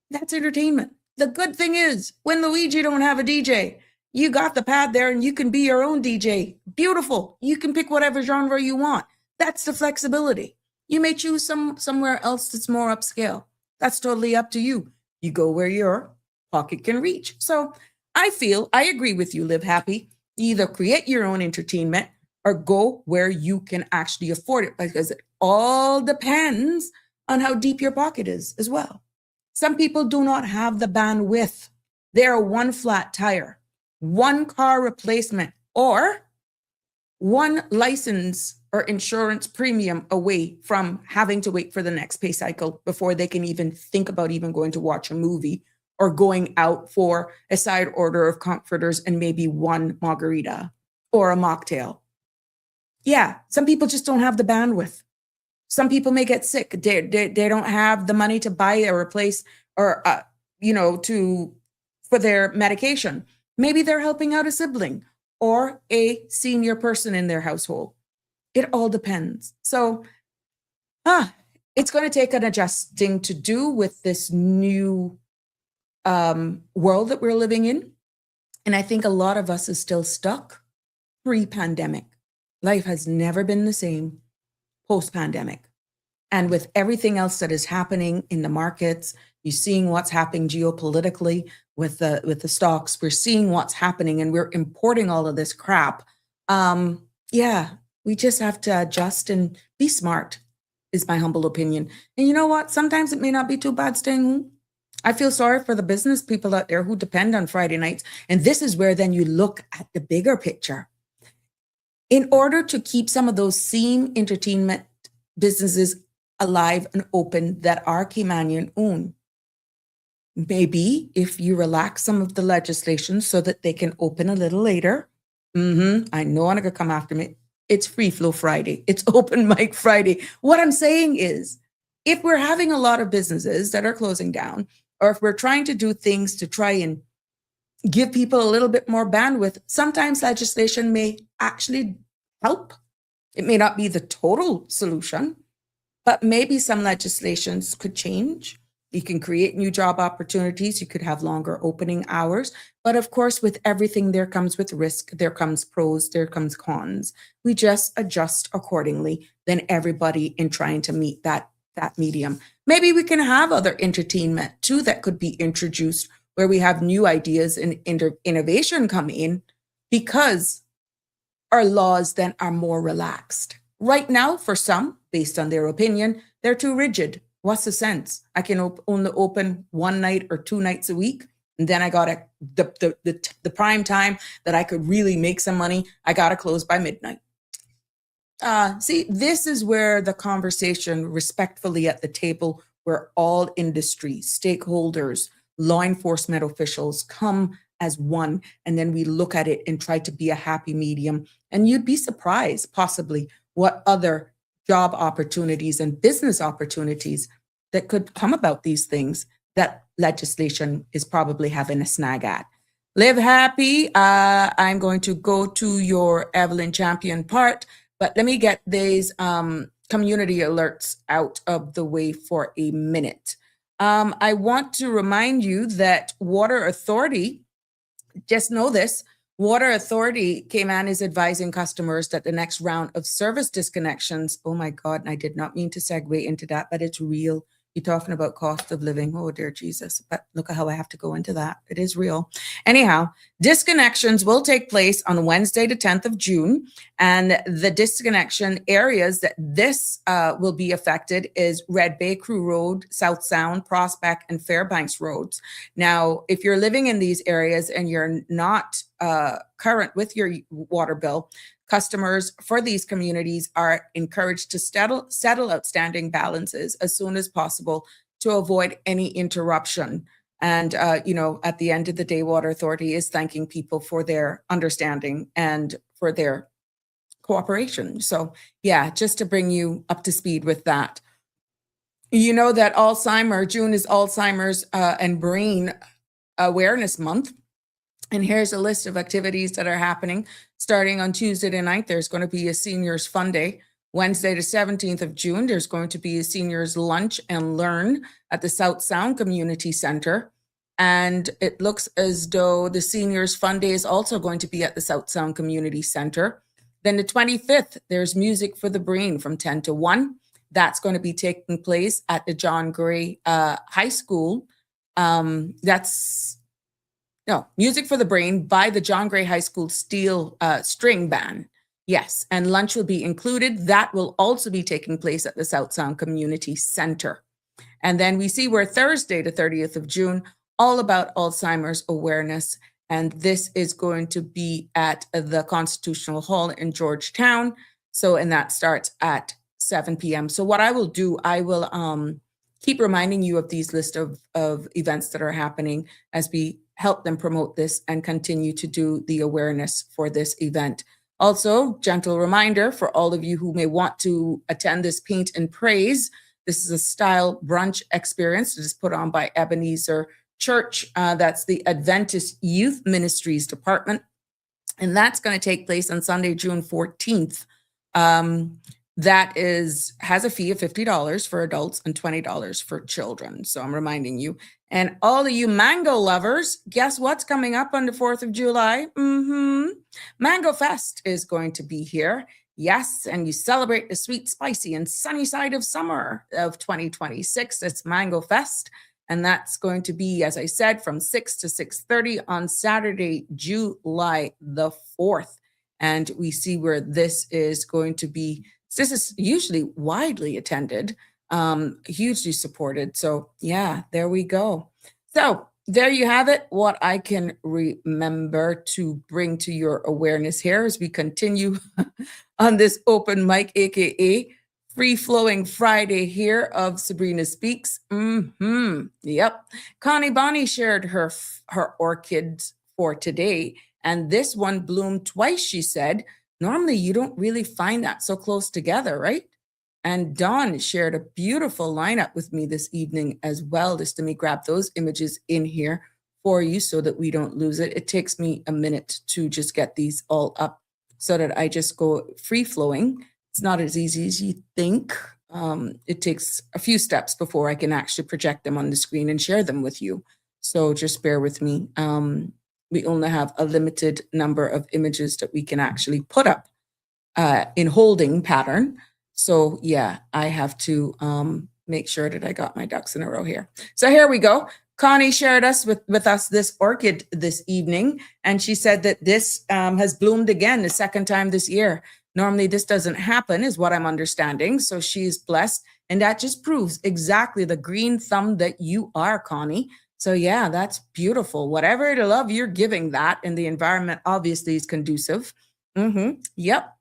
That's entertainment. The good thing is when Luigi don't have a DJ, you got the pad there and you can be your own DJ. Beautiful. You can pick whatever genre you want. That's the flexibility. You may choose somewhere else that's more upscale. That's totally up to you. You go where your pocket can reach. So I agree with you, Live Happy. You either create your own entertainment or go where you can actually afford it, because it all depends on how deep your pocket is as well. Some people do not have the bandwidth. They're one flat tire, one car replacement, or one license or insurance premium away from having to wait for the next pay cycle before they can even think about even going to watch a movie or going out for a side order of comforters and maybe one margarita or a mocktail. Yeah, some people just don't have the bandwidth. Some people may get sick. They don't have the money to buy or replace or, for their medication. Maybe they're helping out a sibling or a senior person in their household. It all depends. So, it's going to take an adjusting to do with this new world that we're living in. And I think a lot of us is still stuck pre-pandemic. Life has never been the same post-pandemic. And with everything else that is happening in the markets, you're seeing what's happening geopolitically with the stocks. We're seeing what's happening, and we're importing all of this crap. Yeah, we just have to adjust and be smart, is my humble opinion. And you know what? Sometimes it may not be too bad staying home. I feel sorry for the business people out there who depend on Friday nights. And this is where then you look at the bigger picture. In order to keep some of those same entertainment businesses alive and open that are Caymanian owned, maybe if you relax some of the legislation so that they can open a little later. I know I'm going to come after me. It's Free Flow Friday. It's Open Mic Friday. What I'm saying is, if we're having a lot of businesses that are closing down, or if we're trying to do things to try and give people a little bit more bandwidth, sometimes legislation may actually help. It may not be the total solution, but maybe some legislations could change. You can create new job opportunities. You could have longer opening hours. But of course, with everything, there comes with risk. There comes pros, there comes cons. We just adjust accordingly, then everybody in trying to meet that medium. Maybe we can have other entertainment too that could be introduced where we have new ideas and innovation come in because our laws then are more relaxed. Right now, for some, based on their opinion, they're too rigid. What's the sense? I can only open one night or 2 nights a week. And then I got the prime time that I could really make some money. I got to close by midnight. See, this is where the conversation respectfully at the table, where all industry, stakeholders, law enforcement officials come as one. And then we look at it and try to be a happy medium. And you'd be surprised possibly what other job opportunities and business opportunities that could come about these things that legislation is probably having a snag at. Live happy. I'm going to go to your Evelyn Champion part, but let me get these community alerts out of the way for a minute. I want to remind you that Water Authority, just know this, Water Authority Cayman is advising customers that the next round of service disconnections, oh my God, and I did not mean to segue into that, but it's real. You're talking about cost of living. Oh, dear Jesus. But look at how I have to go into that. It is real. Anyhow, disconnections will take place on Wednesday, the 10th of June. And the disconnection areas that this will be affected is Red Bay Crew Road, South Sound, Prospect, and Fairbanks Roads. Now, if you're living in these areas and you're not current with your water bill, customers for these communities are encouraged to settle outstanding balances as soon as possible to avoid any interruption. And, at the end of the day, Water Authority is thanking people for their understanding and for their cooperation. So, yeah, just to bring you up to speed with that. You know that June is Alzheimer's and Brain Awareness Month. And here's a list of activities that are happening. Starting on Tuesday the 9th, there's going to be a Seniors Fun Day. Wednesday the 17th of June, there's going to be a Seniors Lunch and Learn at the South Sound Community Center. And it looks as though the Seniors Fun Day is also going to be at the South Sound Community Center. Then the 25th, there's Music for the Brain from 10 to 1. That's going to be taking place at the John Gray High School. Music for the Brain by the John Gray High School Steel String Band. Yes, and lunch will be included. That will also be taking place at the South Sound Community Center. And then we see we're Thursday, the 30th of June, all about Alzheimer's awareness. And this is going to be at the Constitutional Hall in Georgetown. And that starts at 7 p.m. So what I will do, I will keep reminding you of these list of events that are happening as we help them promote this and continue to do the awareness for this event. Also, gentle reminder for all of you who may want to attend this Paint and Praise. This is a style brunch experience that is put on by Ebenezer church. That's the Adventist Youth Ministries Department. And that's going to take place on Sunday, June 14th. That has a fee of $50 for adults and $20 for children. So I'm reminding you. And all of you mango lovers, guess what's coming up on the 4th of July? Mango Fest is going to be here. Yes, and you celebrate the sweet, spicy, and sunny side of summer of 2026. It's Mango Fest. And that's going to be, as I said, from 6 to 6:30 on Saturday, July the 4th. And we see where this is going to be. This is usually widely attended, hugely supported. So yeah, there we go. So there you have it. What I can remember to bring to your awareness here as we continue on this open mic, aka free-flowing Friday here of Sabrina Speaks. Yep. Connie Bonnie shared her orchids for today, and this one bloomed twice, she said. Normally, you don't really find that so close together, right? And Dawn shared a beautiful lineup with me this evening as well. Just let me grab those images in here for you so that we don't lose it. It takes me a minute to just get these all up so that I just go free-flowing. It's not as easy as you think. It takes a few steps before I can actually project them on the screen and share them with you. So just bear with me. We only have a limited number of images that we can actually put up in holding pattern. So yeah, I have to make sure that I got my ducks in a row here. So here we go. Connie shared with us this orchid this evening, and she said that this has bloomed again the second time this year. Normally this doesn't happen, is what I'm understanding. So she's blessed, and that just proves exactly the green thumb that you are, Connie. So yeah, that's beautiful. Whatever the love you're giving that, and the environment obviously is conducive. Yep.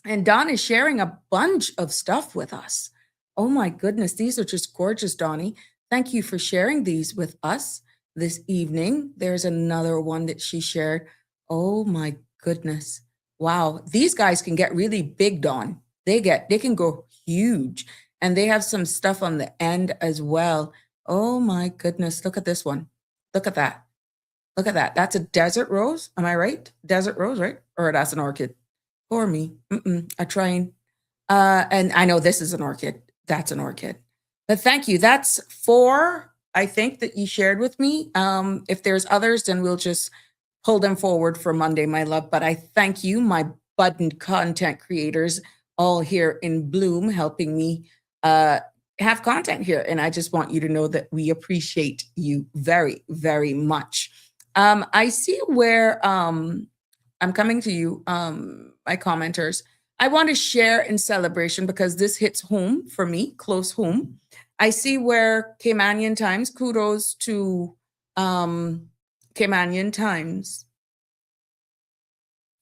And Don is sharing a bunch of stuff with us. Oh my goodness, these are just gorgeous, Donnie. Thank you for sharing these with us this evening. There's another one that she shared. Oh my goodness. Wow. These guys can get really big, Dawn. They can go huge. And they have some stuff on the end as well. Oh my goodness. Look at this one. Look at that. Look at that. That's a desert rose. Am I right? Desert rose, right? Or that's an orchid. For me. I'm trying. And I know this is an orchid. That's an orchid. But thank you. That's 4, I think, that you shared with me. If there's others, then we'll just pull them forward for Monday, my love. But I thank you, my budding content creators, all here in bloom, helping me have content here. And I just want you to know that we appreciate you very, very much. I see where I'm coming to you, my commenters. I want to share in celebration because this hits home for me, close home. I see where Caymanian Times, kudos to Caymanian Times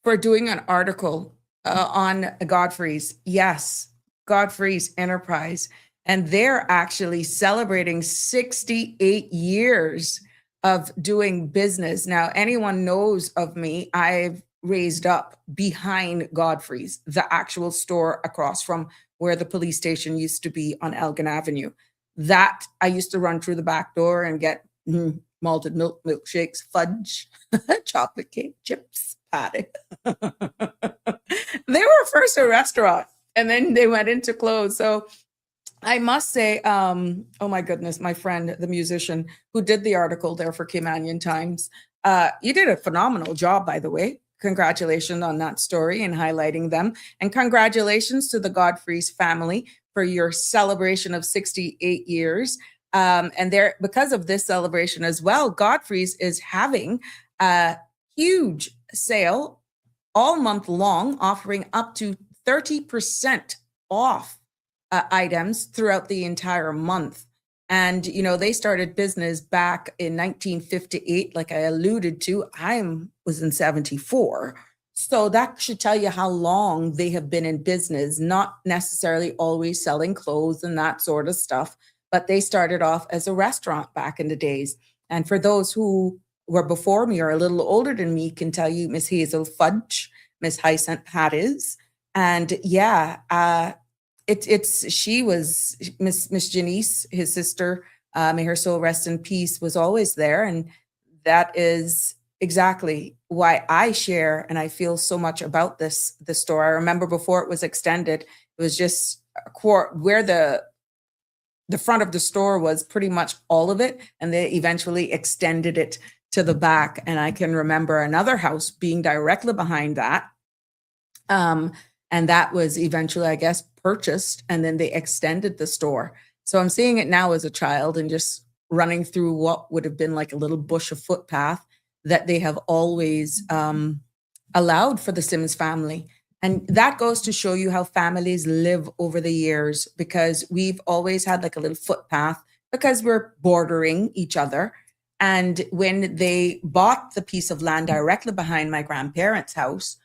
for doing an article on Godfrey's. Yes, Godfrey's Enterprise. And they're actually celebrating 68 years of doing business. Now, anyone knows of me, I've raised up behind Godfrey's, the actual store across from where the police station used to be on Elgin Avenue. That I used to run through the back door and get malted milk, milkshakes, fudge, chocolate cake, chips, patty. They were first a restaurant and then they went into clothes. So I must say, oh my goodness, my friend, the musician who did the article there for Caymanian Times, you did a phenomenal job, by the way. Congratulations on that story and highlighting them. And congratulations to the Godfrey's family for your celebration of 68 years. And there, because of this celebration as well, Godfrey's is having a huge sale all month long, offering up to 30% off items throughout the entire month. And, you know, they started business back in 1958, like I alluded to. I was in 74. So that should tell you how long they have been in business, not necessarily always selling clothes and that sort of stuff, but they started off as a restaurant back in the days. And for those who were before me or a little older than me, can tell you Miss Hazel Fudge, Miss Hyacinth Hatties. And yeah, she was Miss Janice, his sister, may her soul rest in peace, was always there. And that is exactly why I share and I feel so much about this store. I remember before it was extended, it was just where the front of the store was pretty much all of it, and they eventually extended it to the back. And I can remember another house being directly behind that. And that was eventually, I guess, purchased, and then they extended the store. So I'm seeing it now as a child and just running through what would have been like a little bush of footpath that they have always allowed for the Sims family. And that goes to show you how families live over the years, because we've always had like a little footpath because we're bordering each other. And when they bought the piece of land directly behind my grandparents' house,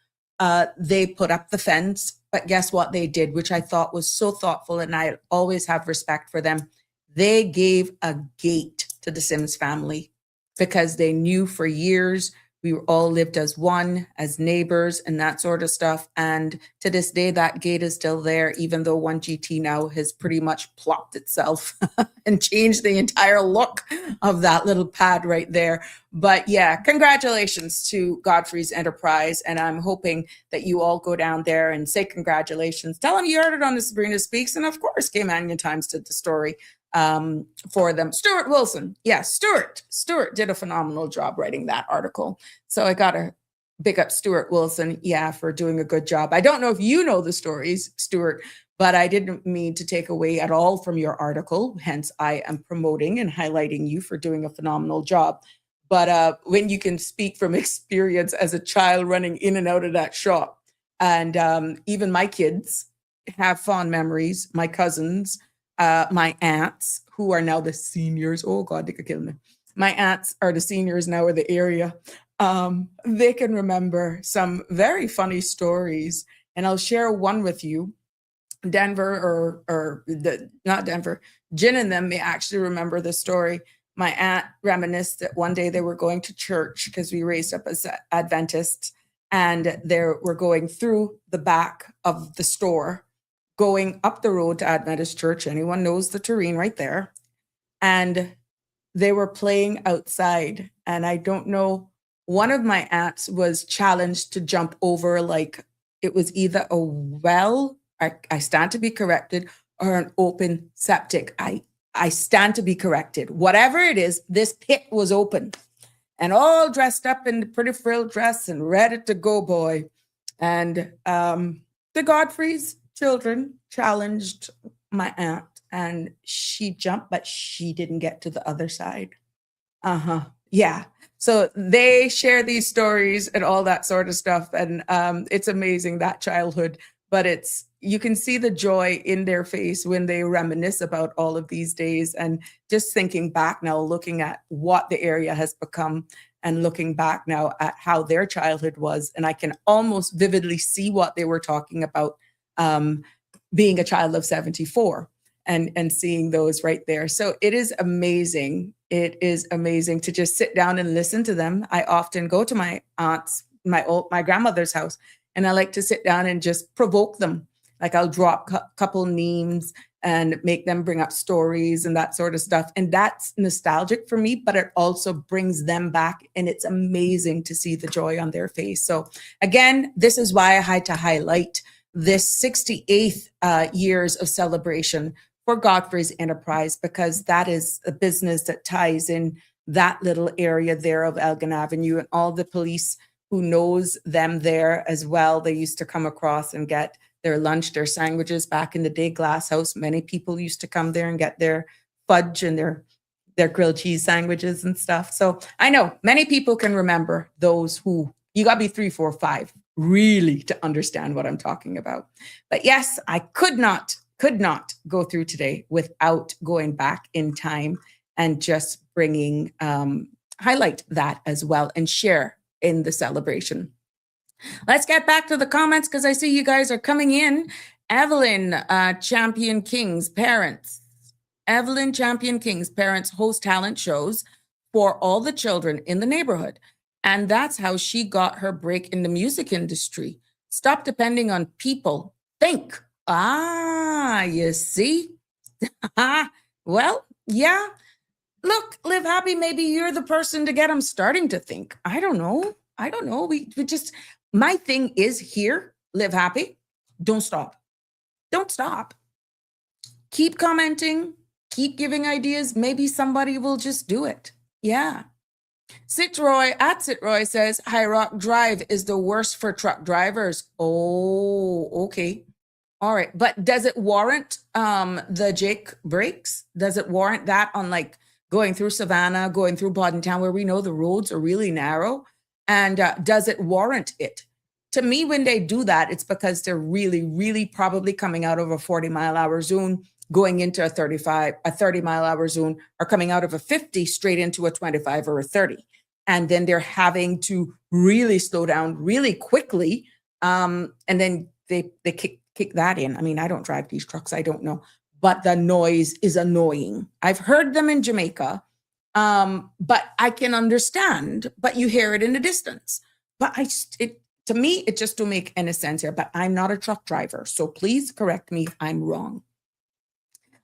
they put up the fence. But guess what they did, which I thought was so thoughtful, and I always have respect for them. They gave a gate to the Sims family because they knew for years we all lived as one, as neighbors and that sort of stuff. And to this day, that gate is still there, even though 1GT now has pretty much plopped itself and changed the entire look of that little pad right there. But yeah, congratulations to Godfrey's Enterprise. And I'm hoping that you all go down there and say congratulations. Tell them you heard it on the Sabrina Speaks. And of course, Cayman Times did the story for them. Stuart Wilson. Yeah, Stuart did a phenomenal job writing that article. So I got to big up Stuart Wilson, for doing a good job. I don't know if you know the stories, Stuart, but I didn't mean to take away at all from your article. Hence, I am promoting and highlighting you for doing a phenomenal job. But when you can speak from experience as a child running in and out of that shop, and even my kids have fond memories, my cousins, my aunts, who are now the seniors. Oh God, they could kill me. My aunts are the seniors now in the area. They can remember some very funny stories, and I'll share one with you. Denver not Denver, Jen and them may actually remember the story. My aunt reminisced that one day they were going to church because we raised up as Adventists, and they were going through the back of the store, going up the road to Adventist Church. Anyone knows the terrain right there. And they were playing outside. And I don't know, one of my aunts was challenged to jump over, like it was either a well, I stand to be corrected, or an open septic. I stand to be corrected. Whatever it is, this pit was open and all dressed up in the pretty frill dress and ready to go, boy. And the Godfrey's children challenged my aunt, and she jumped, but she didn't get to the other side. Yeah. So they share these stories and all that sort of stuff. And it's amazing, that childhood, but you can see the joy in their face when they reminisce about all of these days. And just thinking back now, looking at what the area has become and looking back now at how their childhood was. And I can almost vividly see what they were talking about, being a child of 74 and seeing those right there. So it is amazing. It is amazing to just sit down and listen to them. I often go to my aunt's, my grandmother's house, and I like to sit down and just provoke them. Like I'll drop a couple names and make them bring up stories and that sort of stuff. And that's nostalgic for me, but it also brings them back. And it's amazing to see the joy on their face. So again, this is why I had to highlight this 68th years of celebration for Godfrey's Enterprise, because that is a business that ties in that little area there of Elgin Avenue, and all the police who knows them there as well. They used to come across and get their lunch, their sandwiches. Back in the day, Glass House, many people used to come there and get their fudge and their grilled cheese sandwiches and stuff. So I know many people can remember those who, you got to be 3, 4, 5 really to understand what I'm talking about. But yes, I could not go through today without going back in time and just bringing, highlight that as well and share in the celebration. Let's get back to the comments, because I see you guys are coming in. Evelyn Champion King's parents. Evelyn Champion King's parents host talent shows for all the children in the neighborhood. And that's how she got her break in the music industry. Stop depending on people. Think. You see? Well, yeah. Look, Live Happy, maybe you're the person to get them starting to think. I don't know. We just, my thing is here, Live Happy. Don't stop. Don't stop. Keep commenting, keep giving ideas. Maybe somebody will just do it. Yeah. Sitroy says, High Rock Drive is the worst for truck drivers. Oh, okay. All right. But does it warrant the Jake breaks? Does it warrant that on like going through Savannah, going through Town, where we know the roads are really narrow? And does it warrant it? To me, when they do that, it's because they're really, really probably coming out of a 40-mile-hour zone, going into a 30-mile-hour zone, or coming out of a 50 straight into a 25 or a 30. And then they're having to really slow down really quickly. And then they kick that in. I mean, I don't drive these trucks. I don't know. But the noise is annoying. I've heard them in Jamaica, but I can understand. But you hear it in the distance. But to me, it just don't make any sense here. But I'm not a truck driver, so please correct me if I'm wrong.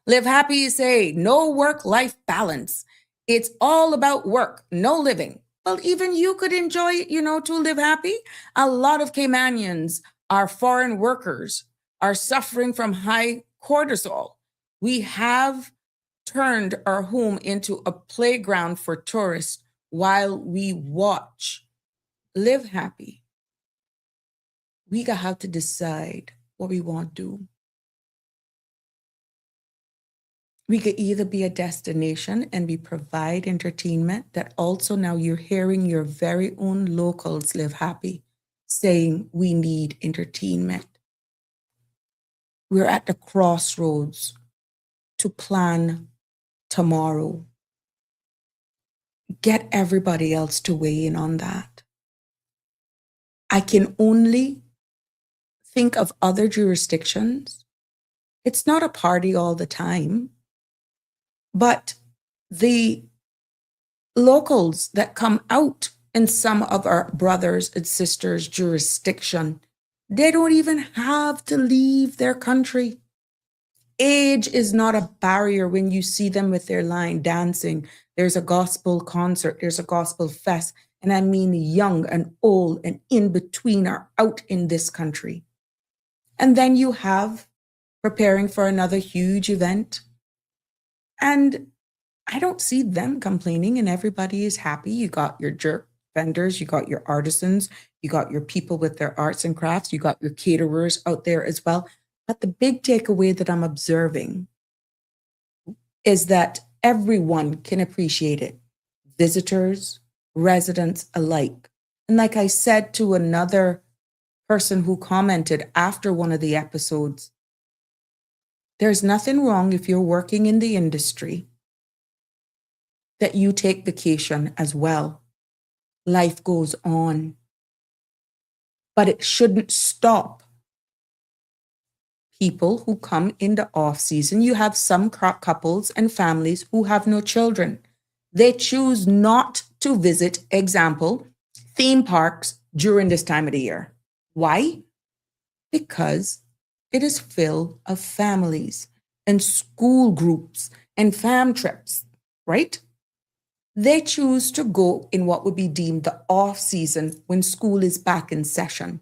Live Happy, you say, no work-life balance. It's all about work, no living. Well, even you could enjoy it, to Live Happy. A lot of Caymanians are foreign workers, are suffering from high cortisol. We have turned our home into a playground for tourists while we watch. Live Happy. We gotta have to decide what we want to do. We could either be a destination and we provide entertainment that also now you're hearing your very own locals, Live Happy, saying we need entertainment. We're at the crossroads to plan tomorrow. Get everybody else to weigh in on that. I can only think of other jurisdictions. It's not a party all the time, but the locals that come out in some of our brothers and sisters' jurisdiction, they don't even have to leave their country. Age is not a barrier when you see them with their line dancing. There's a gospel concert, there's a gospel fest, and I mean young and old and in between are out in this country. And then you have preparing for another huge event. And I don't see them complaining and everybody is happy. You got your jerk vendors, you got your artisans, you got your people with their arts and crafts, you got your caterers out there as well. But the big takeaway that I'm observing is that everyone can appreciate it. Visitors, residents alike. And like I said to another person who commented after one of the episodes, there's nothing wrong if you're working in the industry that you take vacation as well. Life goes on. But it shouldn't stop people who come in the off season. You have some couples and families who have no children. They choose not to visit, example, theme parks during this time of the year. Why? Because it is full of families and school groups and fam trips, right? They choose to go in what would be deemed the off season when school is back in session.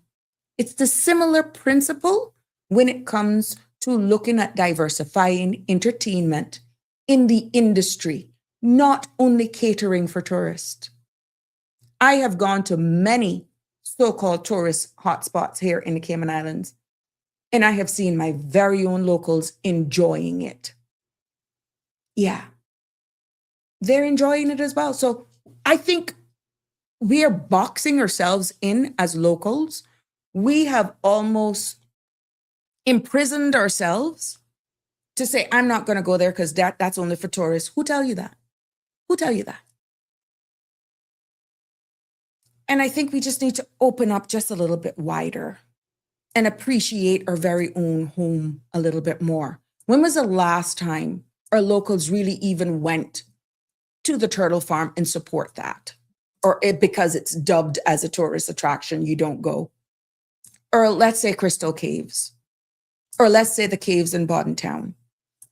It's the similar principle when it comes to looking at diversifying entertainment in the industry, not only catering for tourists. I have gone to many so-called tourist hotspots here in the Cayman Islands, and I have seen my very own locals enjoying it. Yeah, they're enjoying it as well. So I think we are boxing ourselves in as locals. We have almost imprisoned ourselves to say, I'm not going to go there because that's only for tourists. Who tell you that? Who tell you that? And I think we just need to open up just a little bit wider and appreciate our very own home a little bit more. When was the last time our locals really even went to the turtle farm and support that? Or because it's dubbed as a tourist attraction, you don't go. Or let's say Crystal Caves. Or let's say the caves in Town.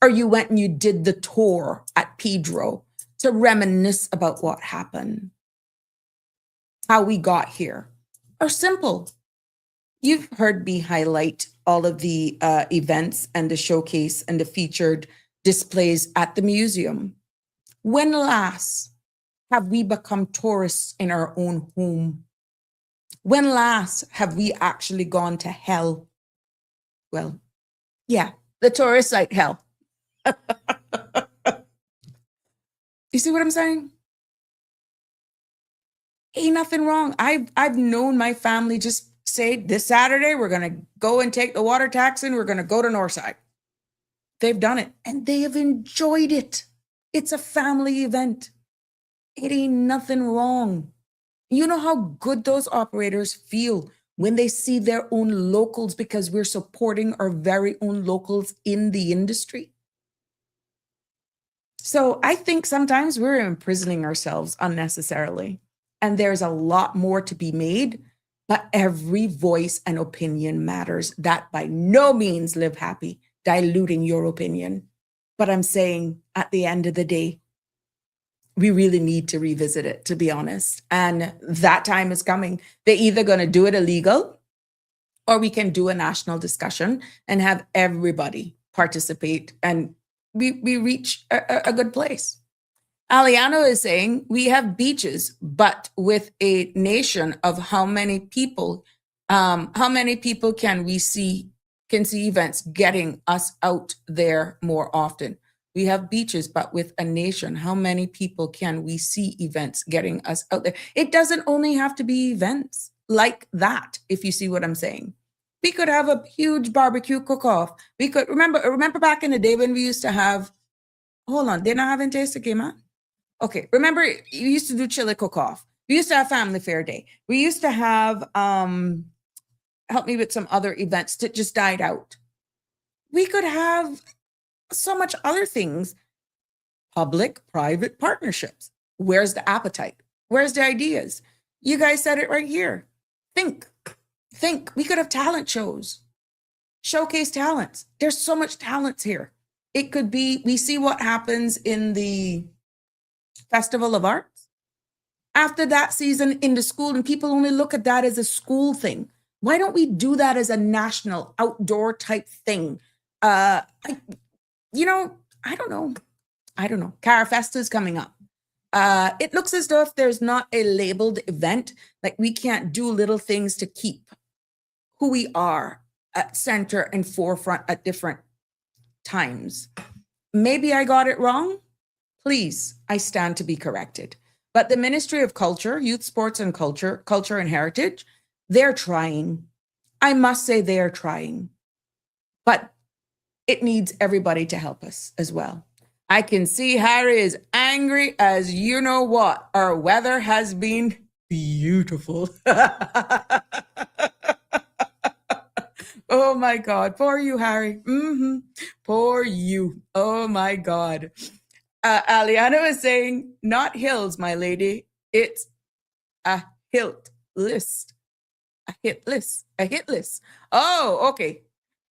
Or you went and you did the tour at Pedro to reminisce about what happened, how we got here, are simple. You've heard me highlight all of the events and the showcase and the featured displays at the museum. When last have we become tourists in our own home? When last have we actually gone to hell? Well, yeah, the tourist site hell. You see what I'm saying? Ain't nothing wrong. I've known my family just say this Saturday we're gonna go and take the water taxi and we're gonna go to Northside. They've done it and they have enjoyed it. It's a family event. It ain't nothing wrong. You know how good those operators feel when they see their own locals because we're supporting our very own locals in the industry. So I think sometimes we're imprisoning ourselves unnecessarily. And there's a lot more to be made, but every voice and opinion matters. That by no means live happy, diluting your opinion. But I'm saying at the end of the day, we really need to revisit it, to be honest. And that time is coming. They're either going to do it illegal or we can do a national discussion and have everybody participate and we reach a good place. Aliano is saying we have beaches, but with a nation of how many people can see events getting us out there more often? We have beaches, but with a nation, how many people can we see events getting us out there? It doesn't only have to be events like that, if you see what I'm saying. We could have a huge barbecue cook-off. We could remember back in the day when we used to have, hold on, they're not having Taste of Cayman? Okay, remember you used to do chili cook-off. We used to have family fair day. We used to have, help me with some other events that just died out. We could have so much other things. Public-private partnerships. Where's the appetite? Where's the ideas? You guys said it right here. Think. We could have talent shows. Showcase talents. There's so much talents here. It could be, we see what happens in the Festival of Arts. After that season in the school, and people only look at that as a school thing. Why don't we do that as a national outdoor type thing? I don't know. Carafesta is coming up. It looks as though if there's not a labeled event, like we can't do little things to keep who we are at center and forefront at different times. Maybe I got it wrong. Please, I stand to be corrected. But the Ministry of Culture, Youth, Sports and Culture and Heritage, they're trying. I must say they are trying. But it needs everybody to help us as well. I can see Harry is angry as you know what. Our weather has been beautiful. Oh my God. Poor you, Harry. Poor you. Oh my God. Aliana is saying, not hills, my lady. It's a hit list. A hit list. Oh, okay.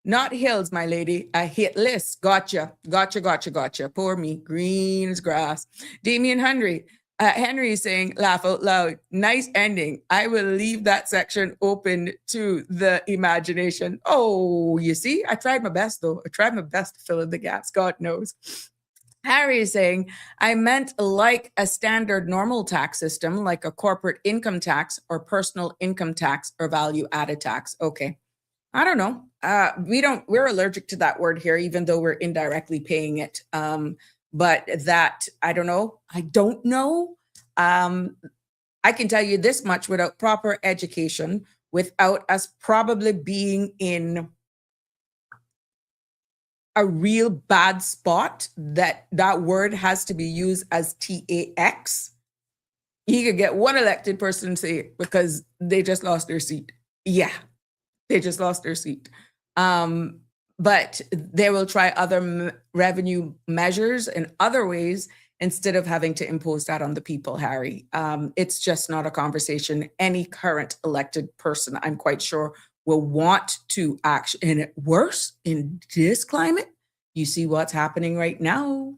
Not hills, my lady. A hit list. Gotcha. Poor me. Green as grass. Damien Henry is saying, laugh out loud. Nice ending. I will leave that section open to the imagination. Oh, you see, I tried my best though. I tried my best to fill in the gaps. God knows. Harry is saying, I meant like a standard normal tax system, like a corporate income tax or personal income tax or value added tax. Okay. I don't know. We're allergic to that word here, even though we're indirectly paying it. But that, I don't know. I can tell you this much: without proper education, without us probably being in a real bad spot, that word has to be used as TAX. You could get one elected person to say it because they just lost their seat. Yeah, they just lost their seat. But they will try other revenue measures in other ways instead of having to impose that on the people, Harry. It's just not a conversation any current elected person, I'm quite sure, will want to actually, and worse in this climate, you see what's happening right now.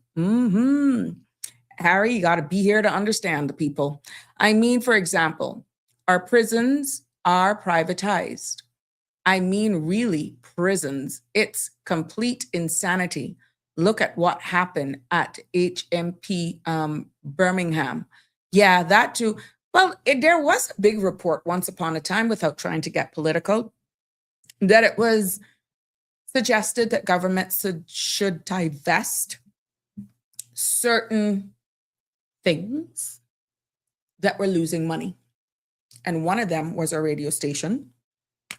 Harry, you got to be here to understand the people. I mean, for example, our prisons are privatized. I mean, really, prisons. It's complete insanity. Look at what happened at HMP Birmingham. Yeah, that too. Well, there was a big report once upon a time, without trying to get political, that it was suggested that governments should divest certain things that were losing money. And one of them was our radio station.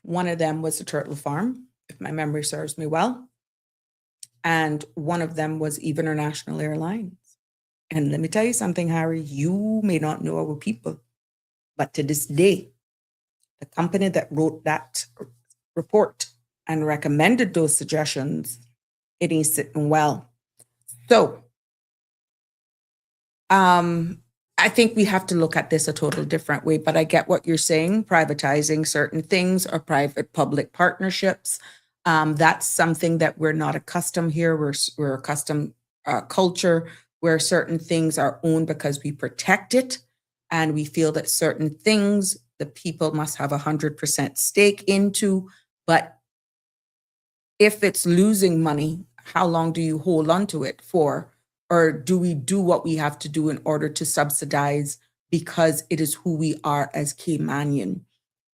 One of them was the turtle farm, if my memory serves me well. And one of them was even International Airlines. And let me tell you something, Harry, you may not know our people, but to this day, the company that wrote that report and recommended those suggestions, it ain't sitting well. So, I think we have to look at this a total different way, but I get what you're saying. Privatizing certain things or private-public partnerships. That's something that we're not accustomed here. We're accustomed culture where certain things are owned because we protect it, and we feel that certain things the people must have 100% stake into. But if it's losing money, how long do you hold on to it for? Or do we do what we have to do in order to subsidize because it is who we are as Caymanian?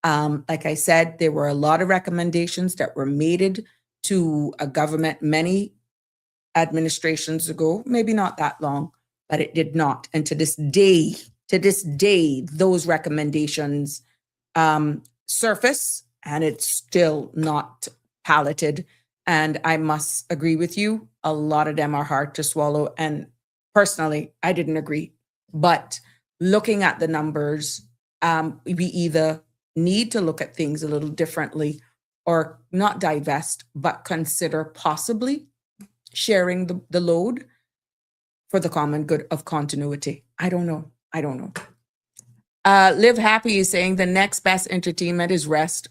Like I said, there were a lot of recommendations that were made to a government many administrations ago, maybe not that long, but it did not. And to this day, those recommendations surface, and it's still not piloted. And I must agree with you, a lot of them are hard to swallow. And personally, I didn't agree. But looking at the numbers, we either need to look at things a little differently, or not divest, but consider possibly sharing the load for the common good of continuity. I don't know. Live Happy is saying the next best entertainment is rest.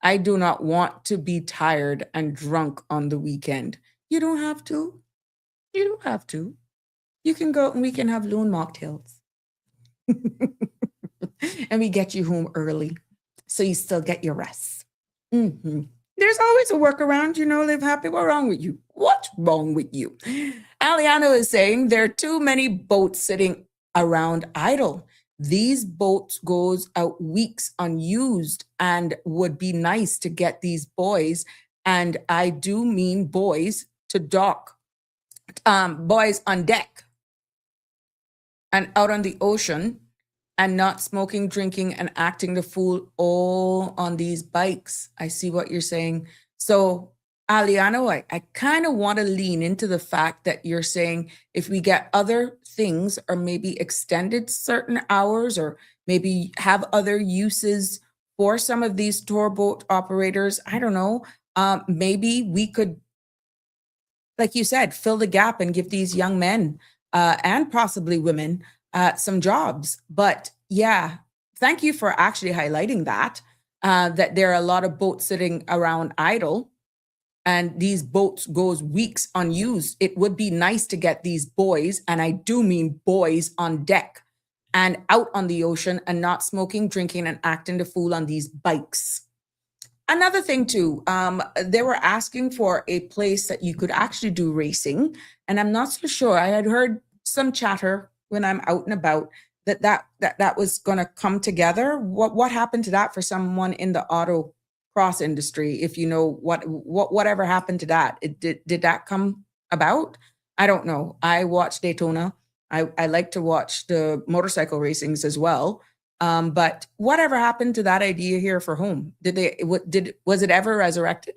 I do not want to be tired and drunk on the weekend. You don't have to. You can go and we can have lone mocktails. And we get you home early, so you still get your rest. There's always a workaround, Live Happy. What's wrong with you? What's wrong with you? Aliano is saying there are too many boats sitting around idle. These boats goes out weeks unused, and would be nice to get these boys, and I do mean boys, to dock, boys on deck and out on the ocean, and not smoking, drinking, and acting the fool all on these bikes. I see what you're saying. So, Aliano, I kind of want to lean into the fact that you're saying if we get other things, or maybe extended certain hours, or maybe have other uses for some of these tour boat operators, I don't know, maybe we could, like you said, fill the gap and give these young men and possibly women some jobs. But yeah, thank you for actually highlighting that, that there are a lot of boats sitting around idle, and these boats goes weeks unused. It would be nice to get these boys, and I do mean boys, on deck and out on the ocean, and not smoking, drinking, and acting the fool on these bikes. Another thing too, they were asking for a place that you could actually do racing, and I'm not so sure. I had heard some chatter when I'm out and about that was going to come together. What happened to that for someone in the auto cross industry? If you know whatever happened to that, did that come about? I don't know. I watch Daytona. I like to watch the motorcycle racings as well. But whatever happened to that idea here for home? Was it ever resurrected?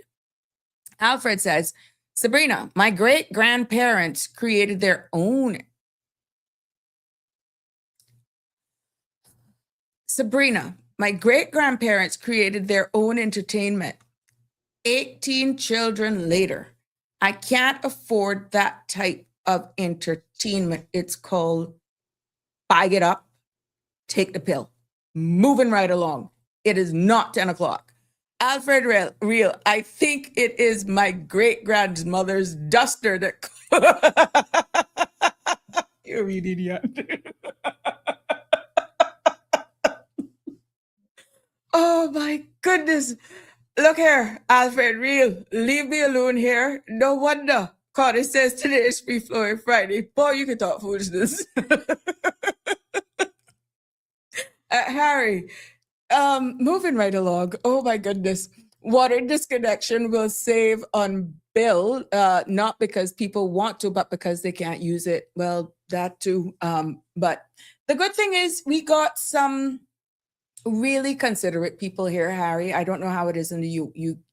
Alfred says, Sabrina, my great grandparents created their own. Sabrina, my great grandparents created their own entertainment. 18 children later, I can't afford that type of entertainment. It's called buy it up, take the pill. Moving right along. It is not 10 o'clock. Alfred Real, I think it is my great grandmother's duster that You're an idiot. Oh my goodness. Look here, Alfred, real. Leave me alone here. No wonder. God, it says today is Free Flowing Friday. Boy, you can talk foolishness. Harry, moving right along. Oh my goodness. Water disconnection will save on bill, not because people want to, but because they can't use it. Well, that too. But the good thing is we got some really considerate people here, Harry. I don't know how it is in the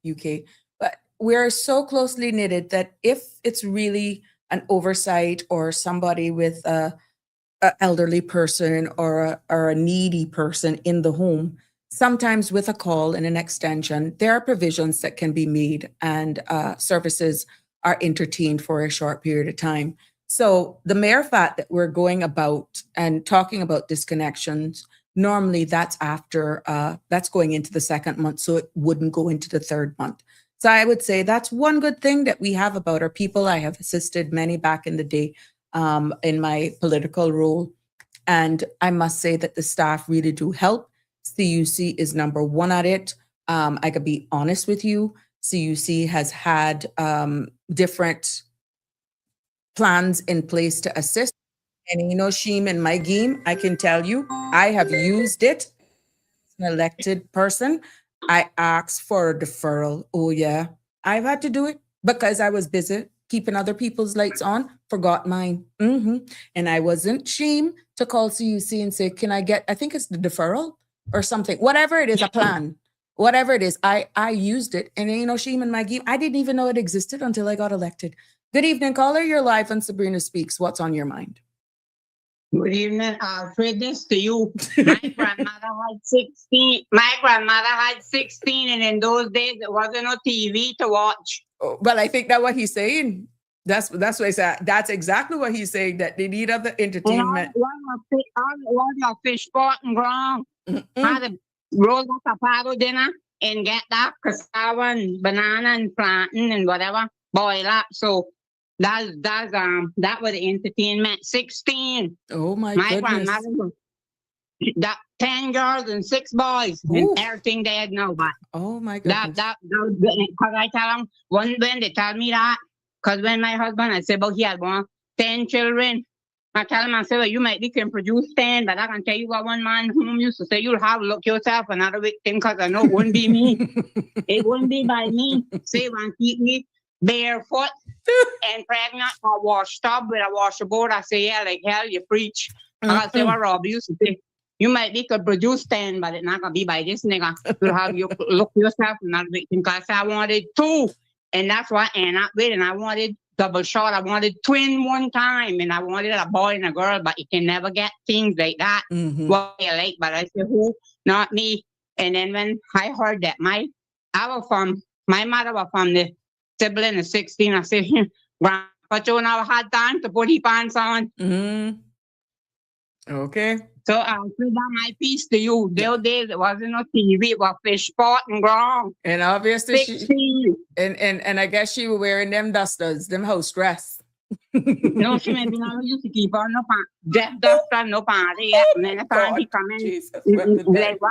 UK, but we're so closely knitted that if it's really an oversight or somebody with a elderly person or a needy person in the home, sometimes with a call and an extension, there are provisions that can be made and services are entertained for a short period of time. So the mere fact that we're going about and talking about disconnections, normally that's after, that's going into the second month, so it wouldn't go into the third month. So I would say that's one good thing that we have about our people. I have assisted many back in the day in my political role. And I must say that the staff really do help. CUC is number one at it. I could be honest with you. CUC has had different plans in place to assist. And you know, Sheem, in my game, I can tell you, I have used it. As an elected person, I asked for a deferral. Oh yeah, I've had to do it because I was busy keeping other people's lights on, forgot mine. And I wasn't ashamed to call CUC and say, can I get, I think it's the deferral or something, whatever it is, a plan, whatever it is, I used it. And you know, shame in my game, I didn't even know it existed until I got elected. Good evening, caller. You're live on Sabrina Speaks. What's on your mind? Good evening, Alfred. This to you. My grandmother had 16. My grandmother had 16, and in those days there wasn't no TV to watch. Oh, well, I think that's what he's saying. That's what I said. That's exactly what he's saying. That they need other entertainment. One of fish pot and ground. Had to roll up a paddle dinner and get that cassava and banana and plantain and whatever. Boil up. So that was the entertainment. 16. Oh my My goodness. grandmother was that 10 girls and 6 boys and everything they had know. But oh my goodness. Because I tell them when they tell me that, because when my husband, I said, but he had 10 children. I tell him, I said, well, you might be can produce 10, but I can tell you what one man whom used to say, you'll have to look yourself another victim, because I know it wouldn't be me. It wouldn't be by me. Say, one keep me barefoot and pregnant or washed up with a washboard. I say, yeah, like hell, you preach. I say, what Robbie used to say, you might be could produce 10, but it's not going to be by this nigga. You'll have you look yourself another victim, because I wanted 2. And that's what I ended up with. And I wanted double shot. I wanted twin one time. And I wanted a boy and a girl, but you can never get things like that. What you like, but I said, who? Not me. And then when I heard that my mother was from the sibling of 16, I said, Grandpa Joe never had time to put his pants on. Okay. So I'll put down my piece to you. Those days it wasn't no TV, it was fish pot and ground. And obviously 16. And I guess she was wearing them dusters, them house dress. No, she maybe not used to keep on no pants. Just duster, no pants. Yeah, and then the time he come in. Like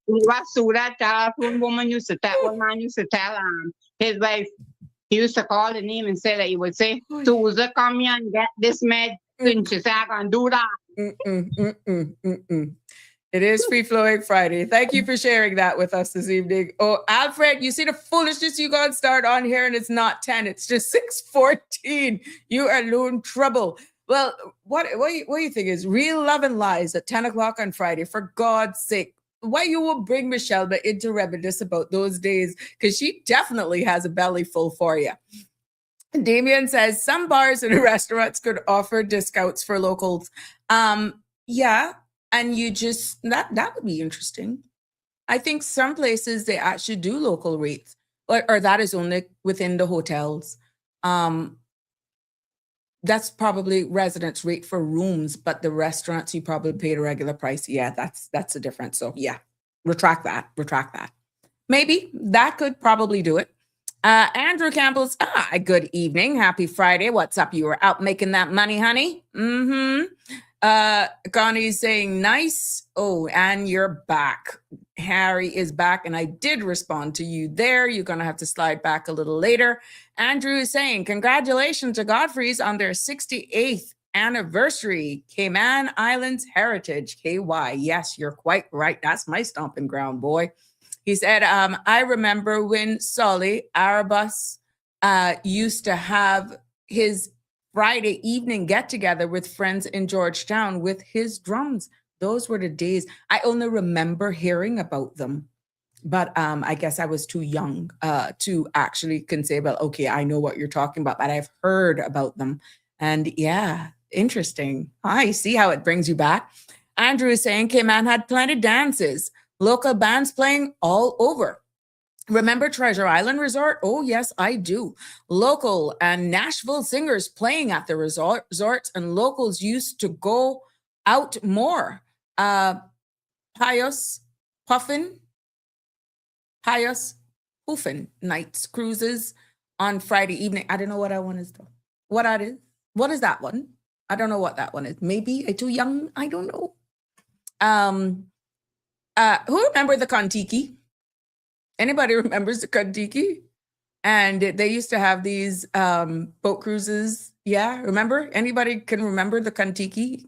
what Suda telephone woman used to tell, one man used to tell his wife, he used to call the name and say that he would say, Susan, come here and get this med. And she said, I can do that. It is Free Flowing Friday. Thank you for sharing that with us this evening. Oh, Alfred, you see the foolishness you got to start on here, and it's not 10, it's just 6:14. You are in trouble. Well, what do you think is real love and lies at 10 o'clock on Friday? For God's sake, why you will bring Michelle but into reminisce about those days, because she definitely has a belly full for you. Damien says some bars and restaurants could offer discounts for locals. Yeah, and you just that would be interesting. I think some places they actually do local rates, or that is only within the hotels. That's probably residents rate for rooms, but the restaurants you probably pay the regular price. Yeah, that's a difference. So yeah, retract that. Maybe that could probably do it. Andrew Campbell's, good evening. Happy Friday. What's up? You were out making that money, honey? Connie's saying, nice. Oh, and you're back. Harry is back, and I did respond to you there. You're going to have to slide back a little later. Andrew is saying, congratulations to Godfrey's on their 68th anniversary. Cayman Islands Heritage, KY. Yes, you're quite right. That's my stomping ground, boy. He said, I remember when Solly Arabus used to have his Friday evening get together with friends in Georgetown with his drums. Those were the days. I only remember hearing about them, but I guess I was too young to actually can say, well, okay, I know what you're talking about, but I've heard about them. And yeah, interesting. I see how it brings you back. Andrew is saying Cayman had plenty of dances. Local bands playing all over. Remember Treasure Island Resort? Oh, yes, I do. Local and Nashville singers playing at the resorts, and locals used to go out more. Pious Puffin nights cruises on Friday evening. I don't know what that one is though. What that is? What is that one? I don't know what that one is. Maybe I'm too young. I don't know. Who remember the Kontiki? Anybody remembers the Kontiki? And they used to have these boat cruises. Yeah, remember? Anybody can remember the Kontiki?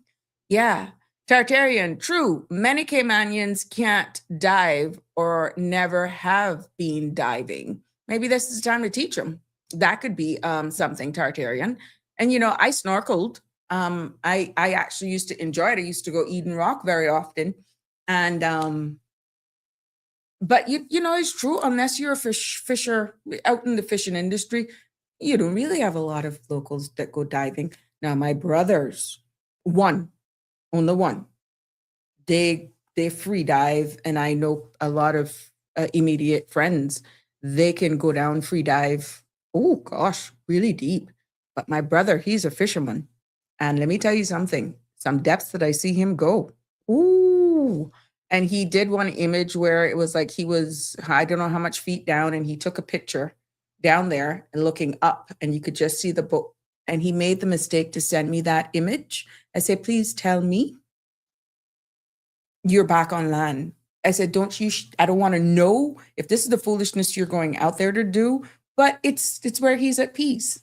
Yeah. Tartarian, true. Many Caymanians can't dive or never have been diving. Maybe this is time to teach them. That could be something, Tartarian. And, you know, I snorkeled. I actually used to enjoy it. I used to go Eden Rock very often. And but you know, it's true, unless you're a fisher out in the fishing industry, you don't really have a lot of locals that go diving. Now, my brothers, only one, they free dive, and I know a lot of immediate friends, they can go down free dive. Oh gosh, really deep. But my brother, he's a fisherman, and let me tell you something, some depths that I see him go. Ooh. And he did one image where it was like he was, I don't know how much feet down, and he took a picture down there and looking up, and you could just see the boat. And he made the mistake to send me that image. I said, please tell me you're back on land. I said, don't you, I don't want to know if this is the foolishness you're going out there to do, but it's where he's at peace.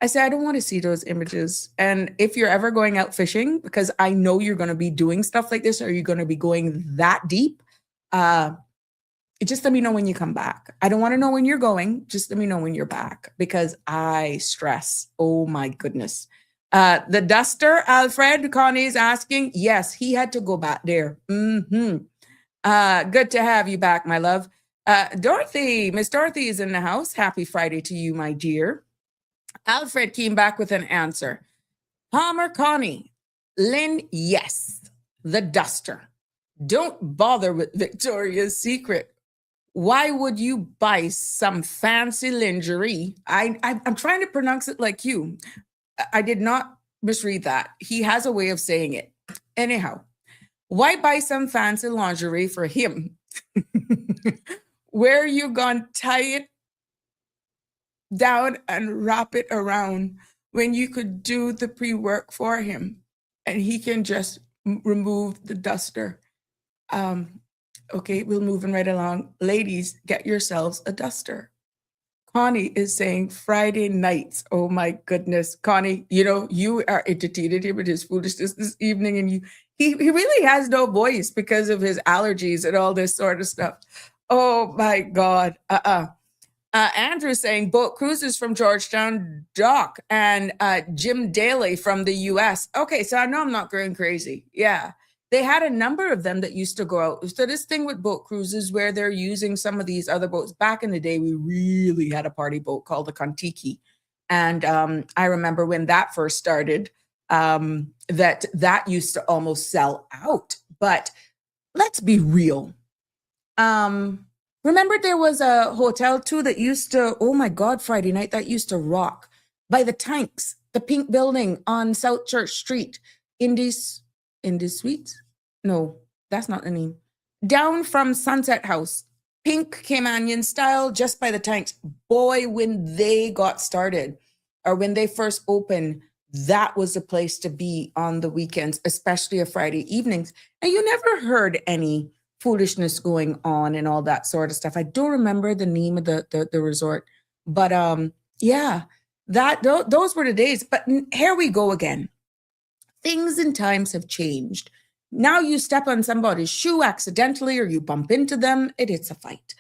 I said, I don't want to see those images. And if you're ever going out fishing, because I know you're going to be doing stuff like this, or you're going to be going that deep, just let me know when you come back. I don't want to know when you're going. Just let me know when you're back, because I stress. Oh my goodness. The duster, Alfred, Connie's asking. Yes, he had to go back there. Good to have you back, my love. Dorothy, Miss Dorothy is in the house. Happy Friday to you, my dear. Alfred came back with an answer. Palmer, Connie, Lynn, yes, the duster. Don't bother with Victoria's Secret. Why would you buy some fancy lingerie? I'm trying to pronounce it like you. I did not misread that. He has a way of saying it. Anyhow, why buy some fancy lingerie for him? Where you gonna tie it down and wrap it around when you could do the pre-work for him and he can just remove the duster? Okay, we're moving right along. Ladies, get yourselves a duster. Connie is saying Friday nights. Oh my goodness. Connie, you know, you are entertaining him with his foolishness this evening, and he really has no voice because of his allergies and all this sort of stuff. Oh my God. Andrew saying boat cruises from Georgetown Dock, and Jim Daly from the US. Okay, so I know I'm not going crazy. Yeah. They had a number of them that used to go out. So this thing with boat cruises where they're using some of these other boats. Back in the day, we really had a party boat called the Kontiki. And I remember when that first started, that used to almost sell out. But let's be real. Remember there was a hotel too that used to, oh my God, Friday night, that used to rock by the tanks, the pink building on South Church Street, Indies Suites? No, that's not the name. Down from Sunset House. pink Caymanian style, just by the tanks. Boy, when they got started or when they first opened, that was the place to be on the weekends, especially a Friday evenings. And you never heard any foolishness going on and all that sort of stuff. I don't remember the name of the resort, but yeah, those were the days. But here we go again. Things and times have changed. Now you step on somebody's shoe accidentally or you bump into them, it's a fight.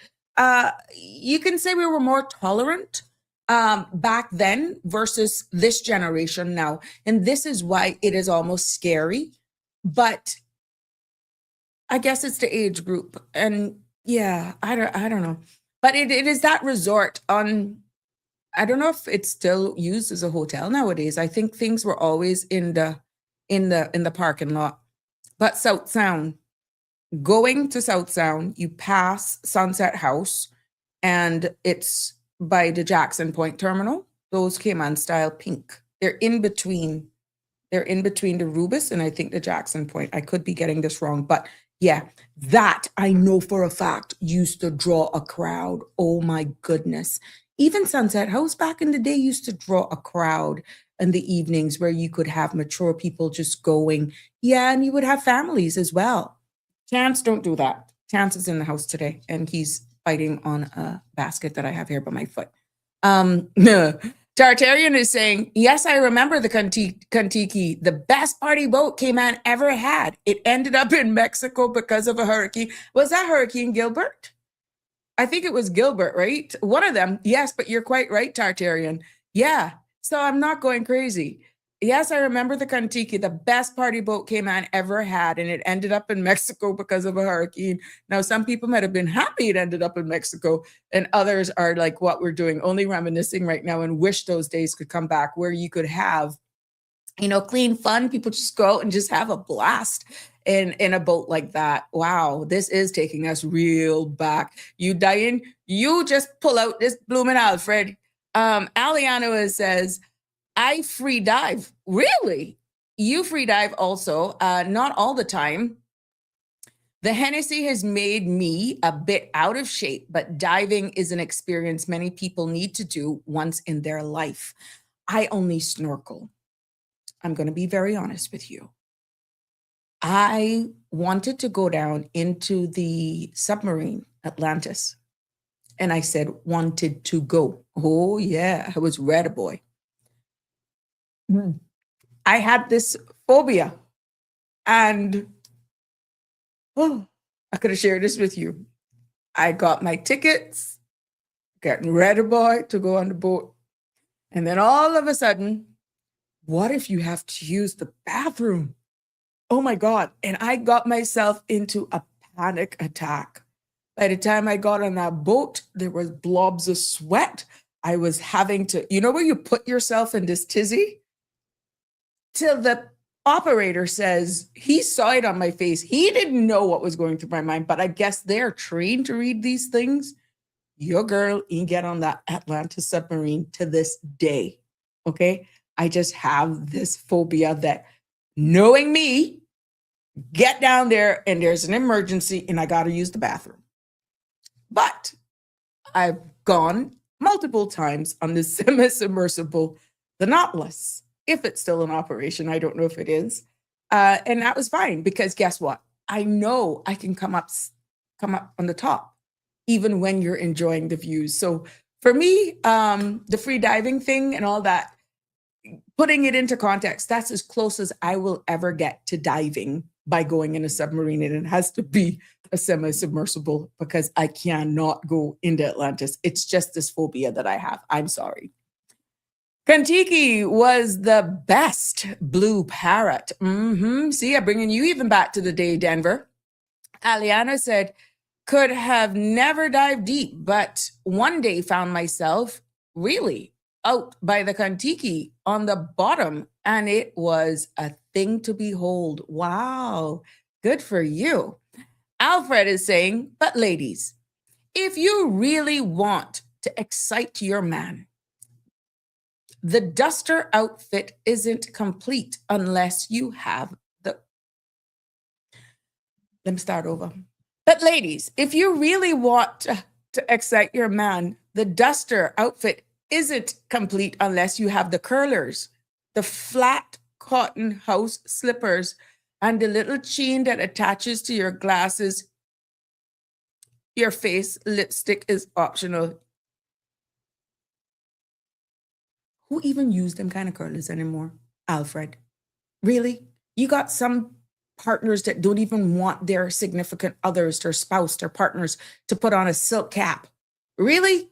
You can say we were more tolerant back then versus this generation now. And this is why it is almost scary. But I guess it's the age group. And yeah, I don't know. But it is that resort on, I don't know if it's still used as a hotel nowadays. I think things were always in the parking lot. But South Sound, going to South Sound, you pass Sunset House, and it's by the Jackson Point Terminal. Those Cayman style pink. They're in between the Rubis and I think the Jackson Point. I could be getting this wrong, but yeah, that I know for a fact used to draw a crowd. Oh my goodness. Even Sunset House back in the day used to draw a crowd in the evenings where you could have mature people just going. Yeah, and you would have families as well. Chance, don't do that. Chance is in the house today, and he's fighting on a basket that I have here by my foot. Tartarian is saying, yes, I remember the Contiki, the best party boat Cayman ever had. It ended up in Mexico because of a hurricane. Was that Hurricane Gilbert? I think it was Gilbert, right? One of them. Yes, but you're quite right, Tartarian. Yeah. So I'm not going crazy. Yes, I remember the Contiki, the best party boat Cayman ever had, and it ended up in Mexico because of a hurricane. Now, some people might have been happy it ended up in Mexico, and others are like what we're doing, only reminiscing right now and wish those days could come back where you could have, clean fun. People just go out and just have a blast in a boat like that. Wow, this is taking us real back. You, Diane, you just pull out this blooming Alfred. Aliano says, I free dive. Really? You free dive also? Not all the time. The Hennessy has made me a bit out of shape, but diving is an experience many people need to do once in their life. I only snorkel. I'm going to be very honest with you. I wanted to go down into the submarine, Atlantis. And I said, wanted to go. Oh, yeah, I was ready, boy. I had this phobia, and I could have shared this with you. I got my tickets, getting ready, boy, to go on the boat. And then all of a sudden, what if you have to use the bathroom? Oh my God. And I got myself into a panic attack. By the time I got on that boat, there was blobs of sweat. I was having to, where you put yourself in this tizzy? Till the operator says he saw it on my face. He didn't know what was going through my mind, but I guess they're trained to read these things. Your girl ain't get on that Atlantis submarine to this day. Okay. I just have this phobia that, knowing me, get down there and there's an emergency and I got to use the bathroom. But I've gone multiple times on the semi-submersible, the Nautilus, if it's still in operation. I don't know if it is. And that was fine because guess what? I know I can come up on the top, even when you're enjoying the views. So for me, the free diving thing and all that, putting it into context, that's as close as I will ever get to diving by going in a submarine. And it has to be a semi-submersible because I cannot go into Atlantis. It's just this phobia that I have. I'm sorry. Contiki was the best blue parrot. See, I'm bringing you even back to the day, Denver. Aliana said, could have never dived deep, but one day found myself really out by the Contiki on the bottom, and it was a thing to behold. Wow, good for you. Alfred is saying, but ladies, if you really want to excite your man, the duster outfit isn't complete unless you have let me start over. But ladies, if you really want to excite your man, the duster outfit isn't complete unless you have the curlers, the flat cotton house slippers, and the little chain that attaches to your glasses. Your face lipstick is optional. Who even use them kind of curlers anymore? Alfred. Really? You got some partners that don't even want their significant others, their spouse, their partners to put on a silk cap. Really?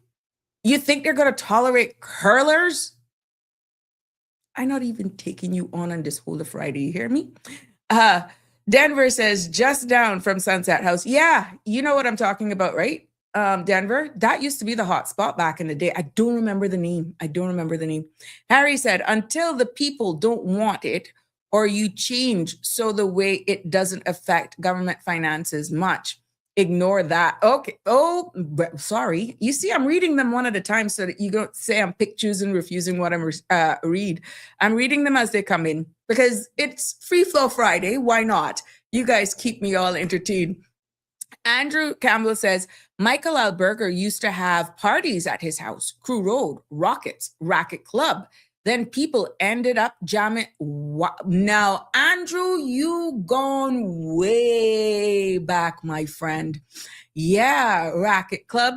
You think they're going to tolerate curlers? I'm not even taking you on this whole Friday. You hear me? Denver says, just down from Sunset House. Yeah, you know what I'm talking about, right? Denver, that used to be the hot spot back in the day. I don't remember the name. Harry said, until the people don't want it or you change so the way it doesn't affect government finances much. Ignore that. Okay. Oh, sorry. You see, I'm reading them one at a time so that you don't say I'm pick choosing, refusing what I'm read. I'm reading them as they come in because it's Free Flow Friday. Why not? You guys keep me all entertained. Andrew Campbell says, Michael Alberger used to have parties at his house, Crew Road, Rockets, Racket Club. Then people ended up jamming. Now, Andrew, you gone way back, my friend. Yeah, Racket Club.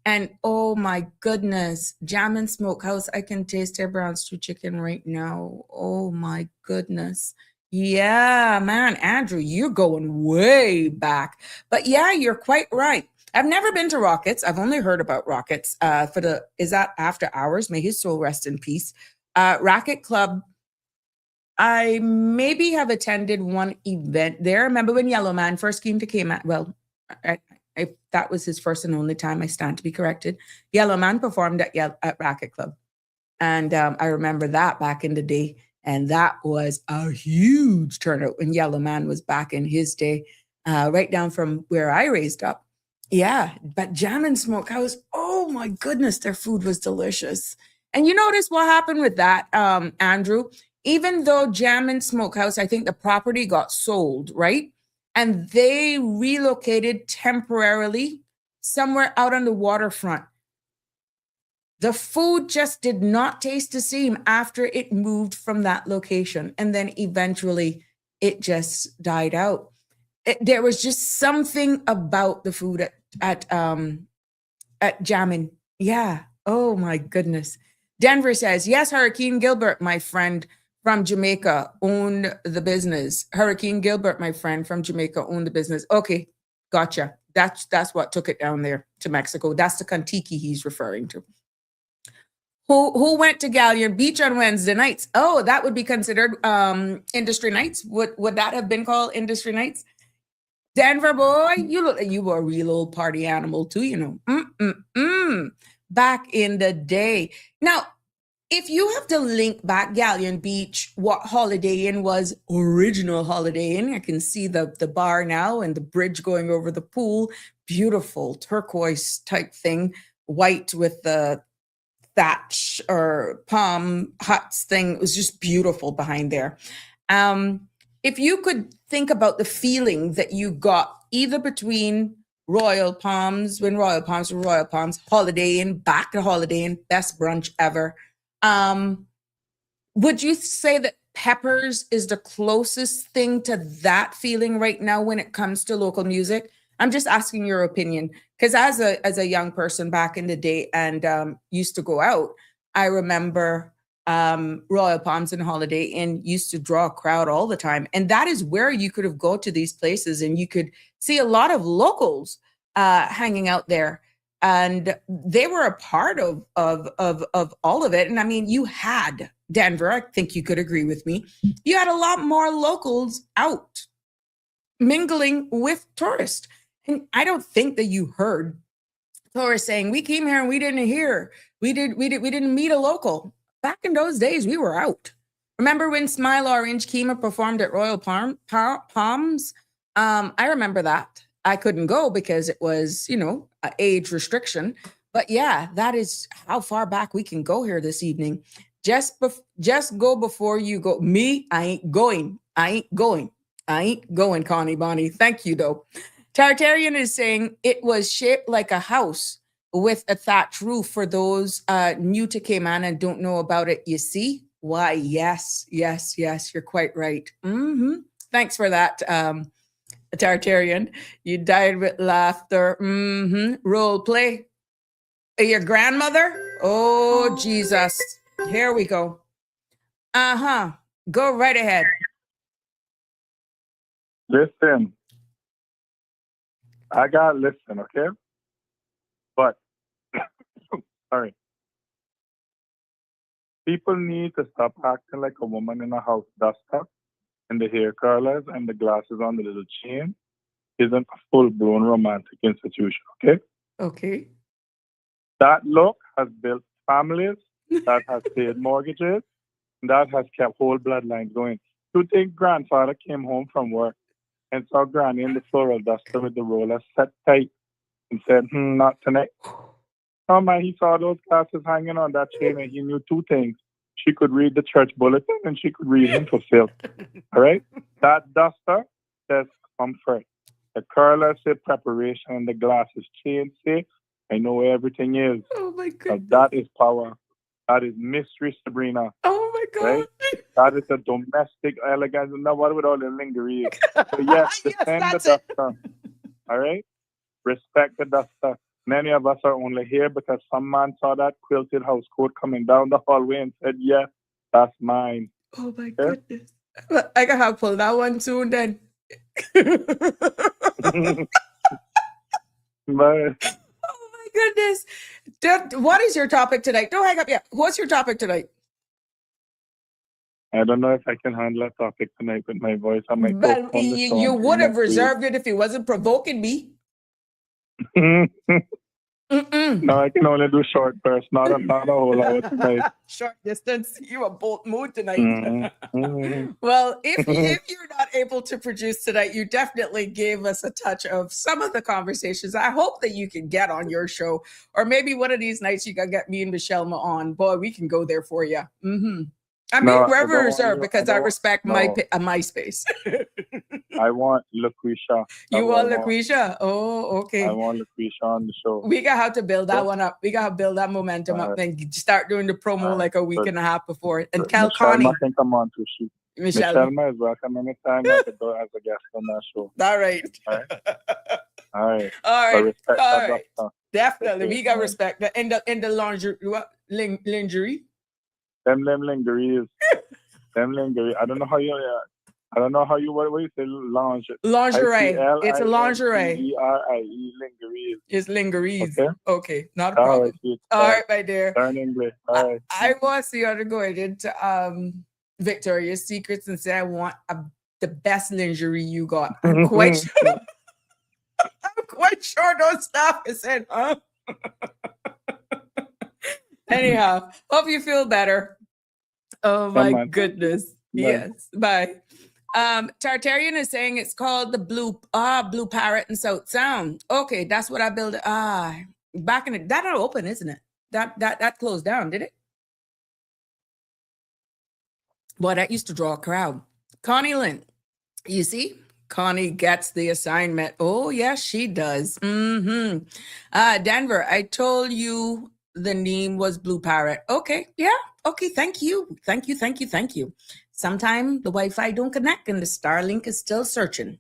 And oh my goodness, Jam and Smokehouse. I can taste their brown stew chicken right now. Oh my goodness. Yeah, man, Andrew, you're going way back. But yeah, you're quite right. I've never been to Rockets. I've only heard about Rockets. Is that After Hours? May his soul rest in peace. Racket Club, I maybe have attended one event there. Remember when Yellow Man first came to Cayman? Well, that was his first and only time. I stand to be corrected. Yellow Man performed at Racket Club. And I remember that back in the day. And that was a huge turnout when Yellow Man was back in his day, right down from where I raised up. Yeah, but Jam and Smokehouse, oh my goodness, their food was delicious. And you notice what happened with that, Andrew? Even though Jam and Smokehouse, I think the property got sold, right? And they relocated temporarily somewhere out on the waterfront. The food just did not taste the same after it moved from that location. And then eventually it just died out. There was just something about the food at Jammin'. Yeah. Oh my goodness. Denver says, yes, Hurricane Gilbert, my friend from Jamaica, owned the business. Hurricane Gilbert, my friend from Jamaica, owned the business. Okay, gotcha. That's what took it down there to Mexico. That's the Contiki he's referring to. Who went to Galleon Beach on Wednesday nights? Oh, that would be considered industry nights. Would that have been called industry nights? Denver boy, you look like you were a real old party animal too, you know. Back in the day. Now, if you have to link back Galleon Beach, what Holiday Inn was original Holiday Inn, I can see the bar now and the bridge going over the pool. Beautiful turquoise type thing, white with the thatch or palm huts thing. It was just beautiful behind there. If you could think about the feeling that you got either between Royal Palms, when Royal Palms were Royal Palms, Holiday Inn, back to Holiday Inn, best brunch ever. Would you say that Peppers is the closest thing to that feeling right now when it comes to local music? I'm just asking your opinion because as a young person back in the day and used to go out, I remember Royal Palms and Holiday Inn used to draw a crowd all the time. And that is where you could have go to these places and you could see a lot of locals hanging out there. And they were a part of all of it. And I mean, you had Denver, I think you could agree with me. You had a lot more locals out mingling with tourists. And I don't think that you heard tourists saying, we came here and we didn't hear. We didn't meet a local. Back in those days, we were out. Remember when Smile Orange came and performed at Royal Palms? I remember that. I couldn't go because it was, an age restriction. But yeah, that is how far back we can go here this evening. Just go before you go. Me, I ain't going, Connie Bonnie. Thank you, though. Tartarian is saying it was shaped like a house with a thatch roof. For those new to Cayman and don't know about it, you see? Why, yes, you're quite right. Thanks for that, Tartarian. You died with laughter. Role play. Your grandmother? Oh, Jesus. Here we go. Go right ahead. Listen. I got to listen, okay? But, sorry. People need to stop acting like a woman in a house duster and the hair curlers and the glasses on the little chain isn't a full-blown romantic institution, okay? Okay. That look has built families, that has paid mortgages, and that has kept whole bloodlines going. You think grandfather came home from work and saw Granny in the floral duster with the roller set tight and said, not tonight. Oh man, he saw those glasses hanging on that chain and he knew two things. She could read the church bulletin and she could read him for filth. All right? That duster says comfort. The curler said preparation and the glasses chain say, I know where everything is. Oh my God. That is power. That is mystery, Sabrina. Oh my God. Right? That is a domestic elegance. Now what with all the lingerie? So yes, defend the duster. All right? Respect the duster. Many of us are only here because some man saw that quilted house coat coming down the hallway and said, yeah, that's mine. Oh my goodness. I gotta have pull that one soon then. But, oh my goodness. What is your topic tonight? Don't hang up yet. What's your topic tonight? I don't know if I can handle a topic tonight with my voice. I might Well, you would have reserved it if it wasn't provoking me. No, I can only do short bursts, not a whole hour tonight. Short distance. You a bold mood tonight. Well, if you're not able to produce tonight, you definitely gave us a touch of some of the conversations I hope that you can get on your show. Or maybe one of these nights you can get me and Michelle on. Boy, we can go there for you. I mean, wherever reserved because I respect my space. I want Lucretia. You want Lucretia? Oh, okay. I want Lucretia on the show. We got to have to build that one up. We got to build that momentum up and start doing the promo like a week and a half before. And Cal Connie. I can come on to shoot. Michelle is welcome anytime I could go as a guest on that show. All right. All right. All right. Definitely. We got to respect that. In the lingerie. Them lingeries. Them lingerie. I don't know how you what you say lingerie. It's a lingerie. lingerie. Lingeries. It's lingeries. Okay. Not a problem. All right, my dear. Learn English. All right. I want to see you to go into Victoria's Secrets and say I want the best lingerie you got. I'm quite sure. I'm quite sure those staff is said, huh? Anyhow, hope you feel better. Oh my goodness. Yes. Bye. Tartarian is saying it's called the Blue Parrot in South Sound. Okay, that's what I built. Back in it. That not open, isn't it? That closed down, did it? Boy, that used to draw a crowd. Connie Lynn, you see? Connie gets the assignment. Oh, yes, she does. Denver, I told you the name was Blue Parrot. Okay, yeah. Okay, thank you. Sometime the Wi-Fi don't connect and the Starlink is still searching.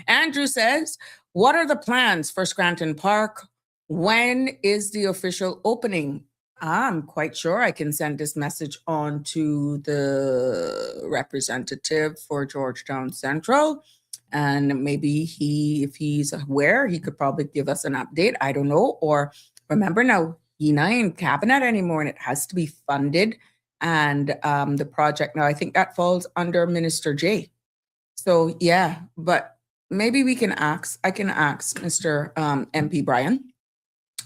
Andrew says, what are the plans for Scranton Park? When is the official opening? I'm quite sure I can send this message on to the representative for Georgetown Central. And maybe if he's aware, he could probably give us an update. I don't know. Or remember now, he's not in cabinet anymore and it has to be funded. And the project now, I think that falls under Minister J. So yeah, but maybe I can ask Mr. MP Brian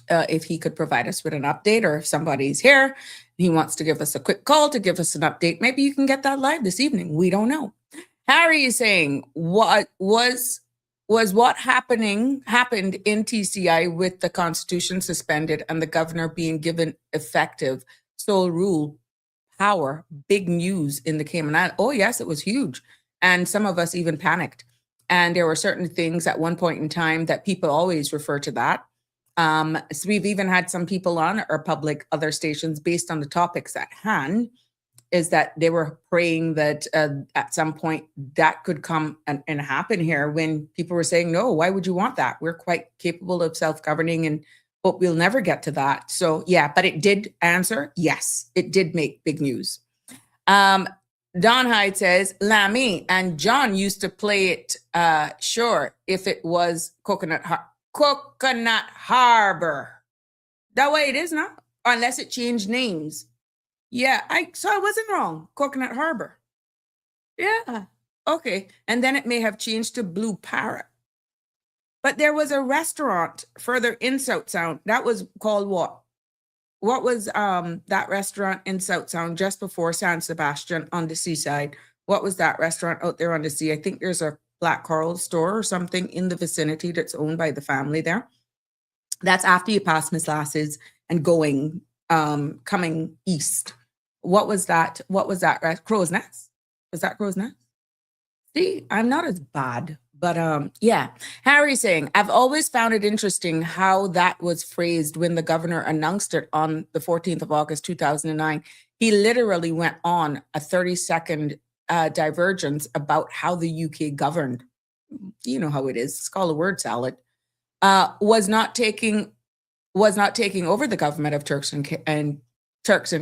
if he could provide us with an update, or if somebody's here, he wants to give us a quick call to give us an update. Maybe you can get that live this evening. We don't know. Harry is saying, what happened in TCI with the Constitution suspended and the governor being given effective sole rule power? Big news in the Cayman Islands. Oh yes, it was huge. And some of us even panicked. And there were certain things at one point in time that people always refer to that. So we've even had some people on our public other stations based on the topics at hand, is that they were praying that at some point that could come and happen here, when people were saying, no, why would you want that? We're quite capable of self-governing, but we'll never get to that. So yeah, but it did answer. Yes, it did make big news. Don Hyde says, Lammy and John used to play it, sure, if it was Coconut Harbor. That way it is now, unless it changed names. Yeah, so I wasn't wrong. Coconut Harbor. Yeah, okay. And then it may have changed to Blue Parrot. But there was a restaurant further in South Sound that was called what? What was that restaurant in South Sound just before San Sebastian on the seaside? What was that restaurant out there on the sea? I think there's a Black Coral store or something in the vicinity that's owned by the family there. That's after you pass Miss Lass's and coming east. What was that? Crow's Nest? Was that Crow's Nest? See, I'm not as bad. But yeah, Harry saying, I've always found it interesting how that was phrased when the governor announced it on the 14th of August, 2009. He literally went on a 30-second divergence about how the UK governed. You know how it is. It's called a word salad. Was not taking over the government of Turks and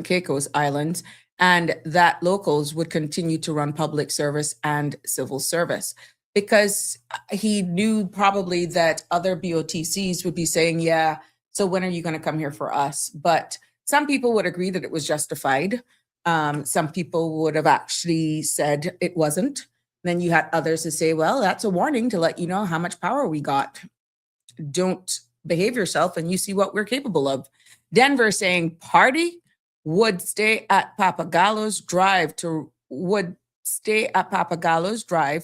Caicos Islands, and that locals would continue to run public service and civil service. Because he knew probably that other BOTCs would be saying, yeah, so when are you going to come here for us? But some people would agree that it was justified. Some people would have actually said it wasn't. Then you had others to say, well, that's a warning to let you know how much power we got. Don't behave yourself and you see what we're capable of. Denver saying, party would stay at Papagalos Drive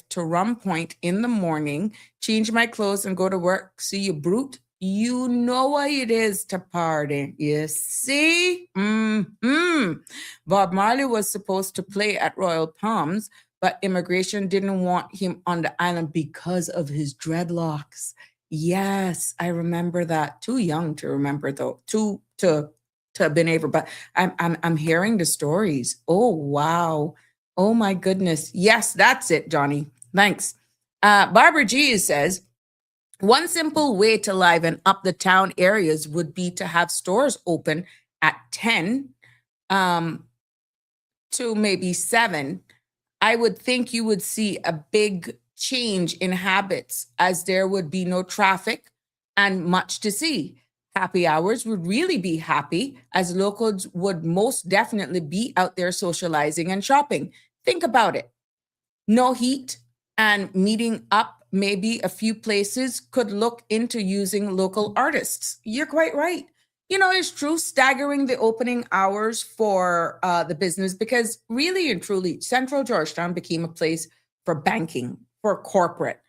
to Rum Point in the morning, change my clothes and go to work. See you, brute. You know what it is to party. You see? Bob Marley was supposed to play at Royal Palms, but immigration didn't want him on the island because of his dreadlocks. Yes, I remember that. Too young to remember though. To have been able, but I'm hearing the stories. Oh wow. Oh my goodness. Yes, that's it, Johnny. Thanks. Barbara G says, one simple way to liven up the town areas would be to have stores open at 10 to maybe 7. I would think you would see a big change in habits, as there would be no traffic and much to see. Happy hours would really be happy, as locals would most definitely be out there socializing and shopping. Think about it. No heat and meeting up, maybe a few places could look into using local artists. You're quite right. You know, it's true, staggering the opening hours for the business, because really and truly, Central Georgetown became a place for banking, for corporate.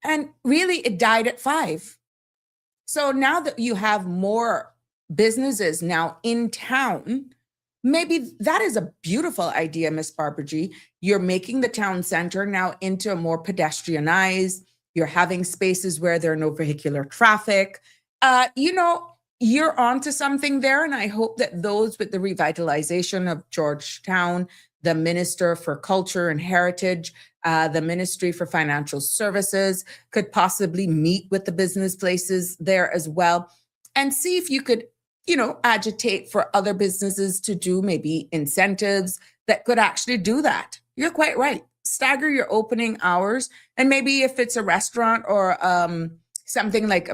And really, it died at 5. So now that you have more businesses now in town, maybe that is a beautiful idea, Miss Barbara G. You're making the town center now into a more pedestrianized. You're having spaces where there are no vehicular traffic. You're onto something there. And I hope that those with the revitalization of Georgetown, the Minister for Culture and Heritage, the Ministry for Financial Services could possibly meet with the business places there as well and see if you could, agitate for other businesses to do maybe incentives that could actually do that. You're quite right. Stagger your opening hours. And maybe if it's a restaurant or something like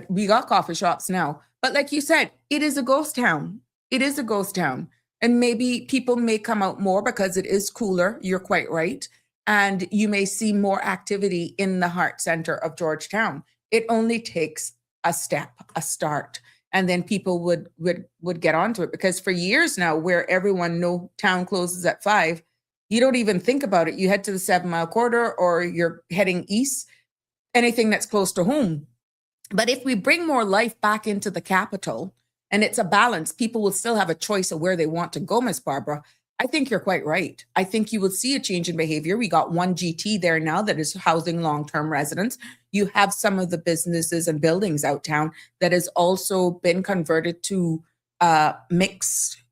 we got coffee shops now, but like you said, it is a ghost town. It is a ghost town. And maybe people may come out more because it is cooler. You're quite right. And you may see more activity in the heart center of Georgetown. It only takes a start. And then people would get onto it, because for years now, where everyone know town closes at 5, you don't even think about it. You head to the 7 Mile Corridor, or you're heading east, anything that's close to home. But if we bring more life back into the capital, and it's a balance, people will still have a choice of where they want to go, Miss Barbara. I think you're quite right. I think you will see a change in behavior. We got one GT there now that is housing long-term residents. You have some of the businesses and buildings out town that has also been converted to mixed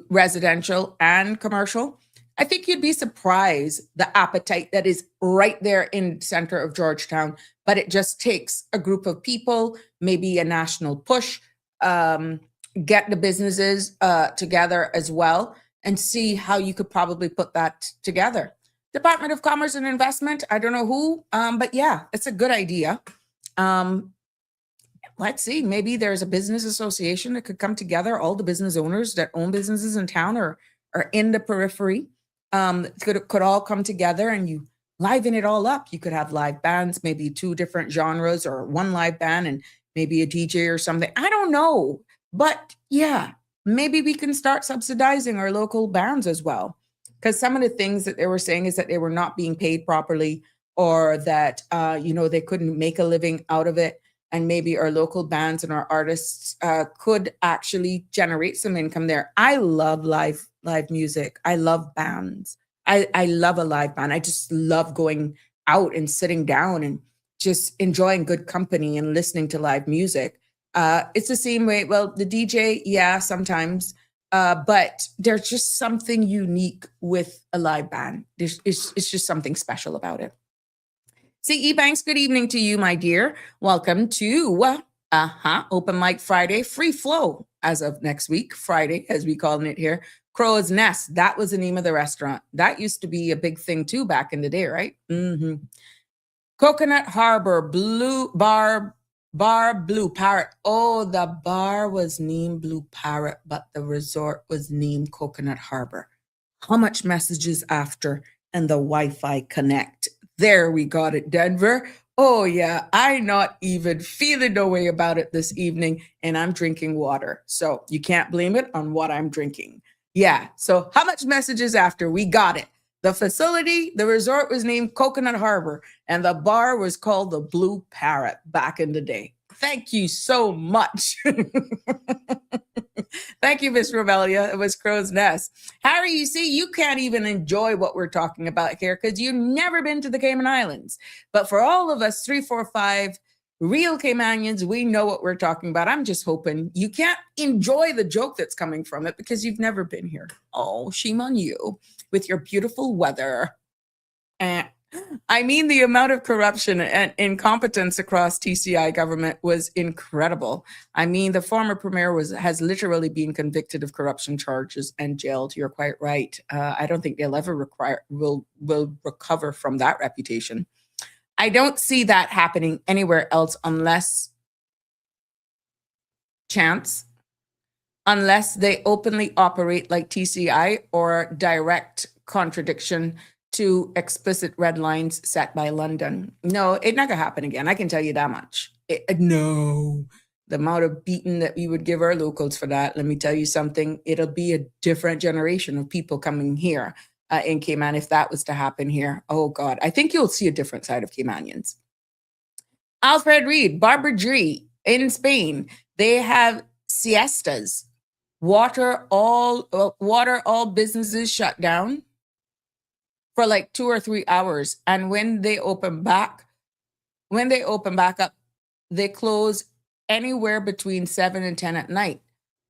residential and commercial. I think you'd be surprised the appetite that is right there in center of Georgetown, but it just takes a group of people, maybe a national push, get the businesses together as well, and see how you could probably put that together. Department of Commerce and Investment, I don't know who, but yeah, it's a good idea. Let's see, maybe there's a business association that could come together. All the business owners that own businesses in town are in the periphery. Could all come together and you liven it all up. You could have live bands, maybe 2 different genres or one live band and maybe a DJ or something. I don't know. But yeah, maybe we can start subsidizing our local bands as well. Because some of the things that they were saying is that they were not being paid properly, or that, they couldn't make a living out of it. And maybe our local bands and our artists could actually generate some income there. I love live music. I love bands. I love a live band. I just love going out and sitting down and just enjoying good company and listening to live music. It's the same way. Well, the DJ, yeah, sometimes, but there's just something unique with a live band. It's just something special about it. CE Banks, good evening to you, my dear. Welcome to Open Mic Friday, free flow as of next week, Friday, as we calling it here. Crow's Nest, that was the name of the restaurant. That used to be a big thing too back in the day, right? Mm-hmm. Coconut Harbor, Blue Bar Blue Parrot. Oh, the bar was named Blue Parrot, but the resort was named Coconut Harbor. How much messages after and the Wi-Fi connect? There we got it, Denver. Oh yeah, I not even feeling no way about it this evening, and I'm drinking water. So you can't blame it on what I'm drinking. Yeah, so how much messages after? We got it. The facility, the resort was named Coconut Harbor, and the bar was called the Blue Parrot back in the day. Thank you so much. Thank you, Miss Revelia. It was Crow's Nest. Harry, you see, you can't even enjoy what we're talking about here because you've never been to the Cayman Islands. But for all of us 3, 4, 5 real Caymanians, we know what we're talking about. I'm just hoping you can't enjoy the joke that's coming from it because you've never been here. Oh, shame on you with your beautiful weather. I mean, the amount of corruption and incompetence across TCI government was incredible. I mean, the former premier has literally been convicted of corruption charges and jailed. You're quite right. I don't think they'll ever will recover from that reputation. I don't see that happening anywhere else unless they openly operate like TCI or direct contradiction to explicit red lines set by London. No, it's not gonna happen again. I can tell you that much. No, the amount of beating that we would give our locals for that, let me tell you something, it'll be a different generation of people coming here in Cayman if that was to happen here. Oh God, I think you'll see a different side of Caymanians. Alfred Reed, Barbara Dree in Spain, they have siestas. Water all businesses shut down for like 2 or 3 hours. And when they open back up, they close anywhere between 7 and 10 at night.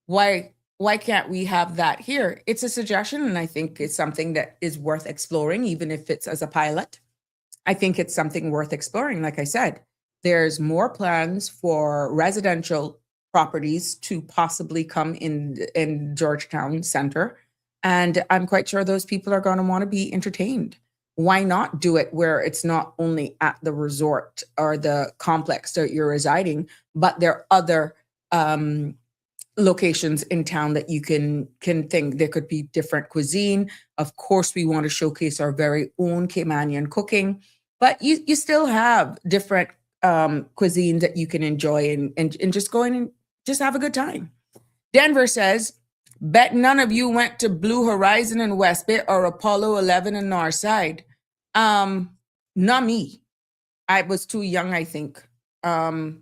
Why can't we have that here? It's a suggestion, and I think it's something that is worth exploring, even if it's as a pilot. I think it's something worth exploring. Like I said, there's more plans for residential properties to possibly come in Georgetown Center. And I'm quite sure those people are going to want to be entertained. Why not do it where it's not only at the resort or the complex that you're residing, but there are other locations in town that you can think. There could be different cuisine. Of course, we want to showcase our very own Caymanian cooking, but you still have different cuisine that you can enjoy and just go in and just have a good time. Denver says, bet none of you went to Blue Horizon in West Bay or Apollo 11 in Northside. Not me. I was too young, I think. I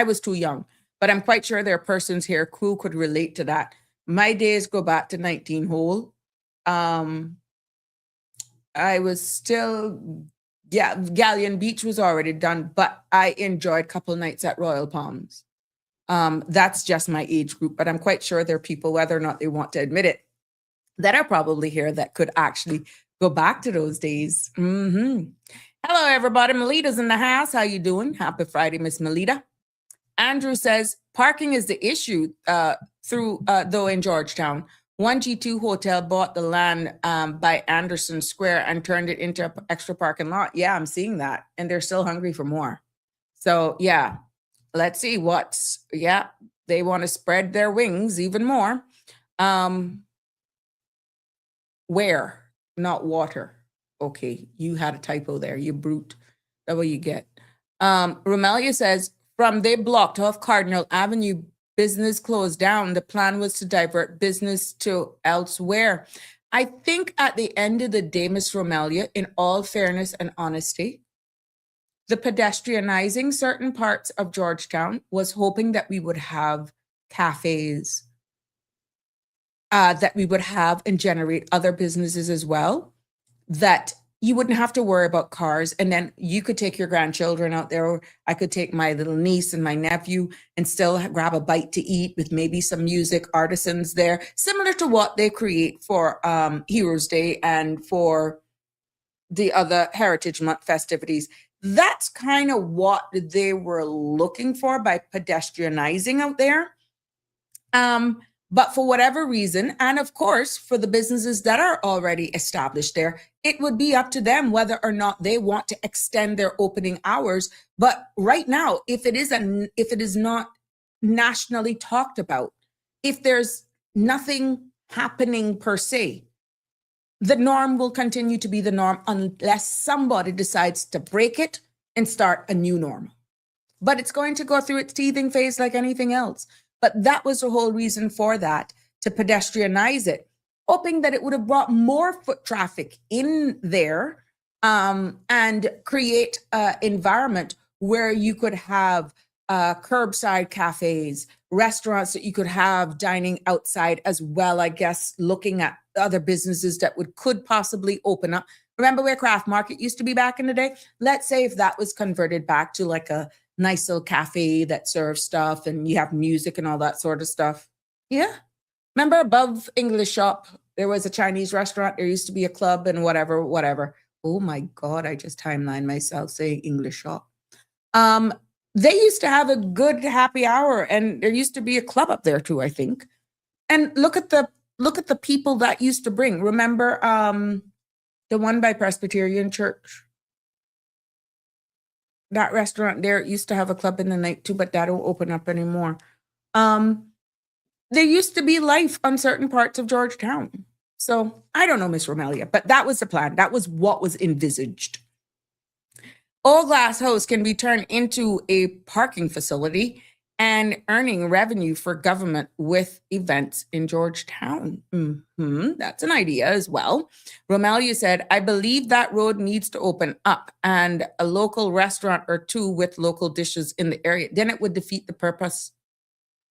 was too young. But I'm quite sure there are persons here who could relate to that. My days go back to 19 hole. I was still, yeah, Galleon Beach was already done, but I enjoyed a couple nights at Royal Palms. That's just my age group, but I'm quite sure there are people, whether or not they want to admit it, that are probably here that could actually go back to those days. Hello, everybody. Melita's in the house. How you doing? Happy Friday, Miss Melita. Andrew says parking is the issue though in Georgetown. 1G2 Hotel bought the land by Anderson Square and turned it into an extra parking lot. Yeah, I'm seeing that. And they're still hungry for more. So yeah, let's see they want to spread their wings even more. Where? Not water. Okay, you had a typo there, you brute. That's what you get. Romelia says, from they blocked off Cardinal Avenue, business closed down. The plan was to divert business to elsewhere. I think at the end of the day, Miss Romelia, in all fairness and honesty, the pedestrianizing certain parts of Georgetown was hoping that we would have cafes, that we would have and generate other businesses as well, that you wouldn't have to worry about cars. And then you could take your grandchildren out there, or I could take my little niece and my nephew and still grab a bite to eat with maybe some music artisans there, similar to what they create for Heroes Day and for the other Heritage Month festivities. That's kind of what they were looking for by pedestrianizing out there. But for whatever reason, and of course, for the businesses that are already established there, it would be up to them whether or not they want to extend their opening hours. But right now, if it is not nationally talked about, if there's nothing happening per se, the norm will continue to be the norm unless somebody decides to break it and start a new normal. But it's going to go through its teething phase like anything else. But that was the whole reason for that, to pedestrianize it, hoping that it would have brought more foot traffic in there and create an environment where you could have curbside cafes, restaurants that you could have dining outside as well, I guess, looking at other businesses that could possibly open up. Remember where Craft Market used to be back in the day? Let's say if that was converted back to like a nice little cafe that serves stuff and you have music and all that sort of stuff. Yeah. Remember above English Shop, there was a Chinese restaurant. There used to be a club and whatever. Oh my God, I just timelined myself saying English Shop. They used to have a good happy hour and there used to be a club up there too, I think. And look at the people that used to bring. Remember the one by Presbyterian Church? That restaurant there used to have a club in the night too, but that don't open up anymore. There used to be life on certain parts of Georgetown. So I don't know, Miss Romelia, but that was the plan. That was what was envisaged. Old Glass House can be turned into a parking facility and earning revenue for government with events in Georgetown. That's an idea as well. Romelia said, I believe that road needs to open up and a local restaurant or two with local dishes in the area. Then it would defeat the purpose.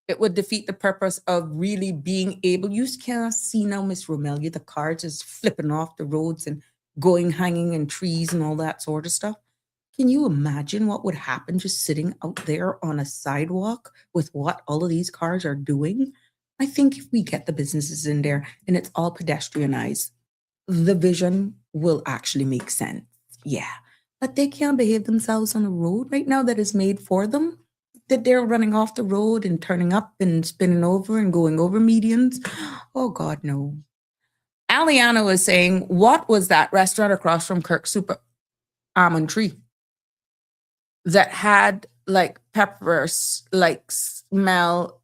It would defeat the purpose of really being able, you can't see now, Miss Romelia, the cars just flipping off the roads and hanging in trees and all that sort of stuff. Can you imagine what would happen just sitting out there on a sidewalk with what all of these cars are doing? I think if we get the businesses in there and it's all pedestrianized, the vision will actually make sense. Yeah, but they can't behave themselves on a road right now that is made for them, that they're running off the road and turning up and spinning over and going over medians. Oh God, no. Aliana was saying, what was that restaurant across from Kirk Super? Almond Tree. That had like peppers, like smell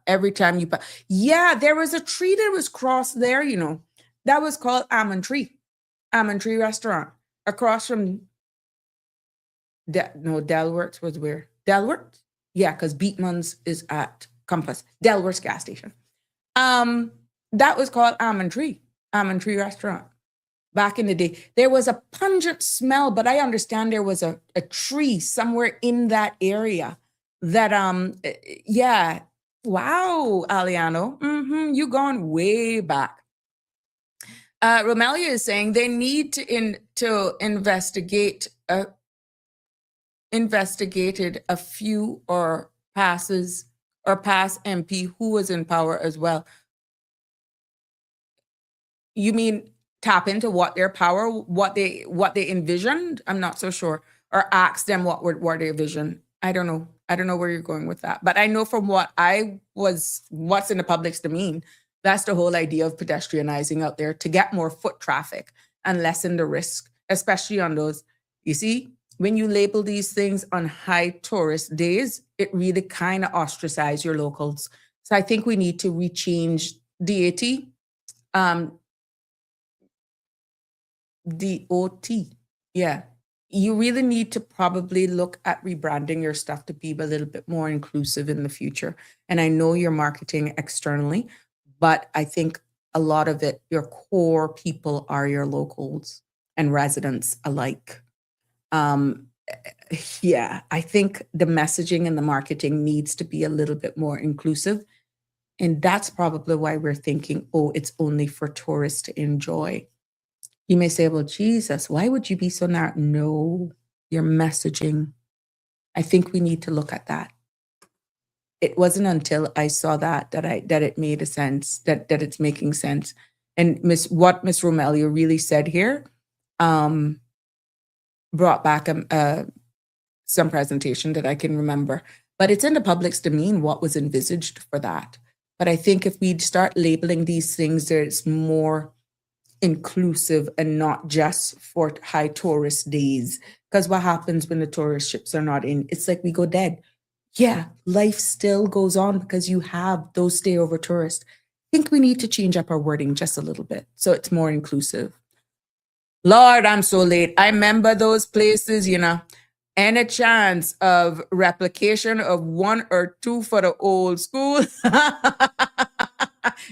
every time you. Yeah, there was a tree that was crossed there, you know. That was called Almond Tree Restaurant across from. Delworks was where? Delworks? Yeah, because Beatman's is at Compass. Delworks gas station. That was called Almond Tree Restaurant. Back in the day, there was a pungent smell, but I understand there was a tree somewhere in that area that, Wow, Aliano. You gone way back. Romelia is saying they need to investigated a few or past MP who was in power as well. You mean tap into what their power, what they envisioned? I'm not so sure. Or ask them what they vision. I don't know. I don't know where you're going with that. But I know from what's in the public's domain, that's the whole idea of pedestrianizing out there to get more foot traffic and lessen the risk, especially on those. You see, when you label these things on high tourist days, it really kind of ostracizes your locals. So I think we need to rechange DAT. DOT. Yeah. You really need to probably look at rebranding your stuff to be a little bit more inclusive in the future. And I know you're marketing externally, but I think a lot of it, your core people are your locals and residents alike. Yeah, I think the messaging and the marketing needs to be a little bit more inclusive. And that's probably why we're thinking, oh, it's only for tourists to enjoy. You may say, well, Jesus, why would you be so narrow? No, your messaging. I think we need to look at that. It wasn't until I saw that it made a sense, that it's making sense. And Miss Romelio really said here brought back some presentation that I can remember. But it's in the public's domain what was envisaged for that. But I think if we start labeling these things, there's more inclusive and not just for high tourist days. Because what happens when the tourist ships are not in? It's like we go dead. Yeah, life still goes on because you have those stay over tourists. I think we need to change up our wording just a little bit so it's more inclusive. Lord, I'm so late. I remember those places, you know. Any chance of replication of one or two for the old school?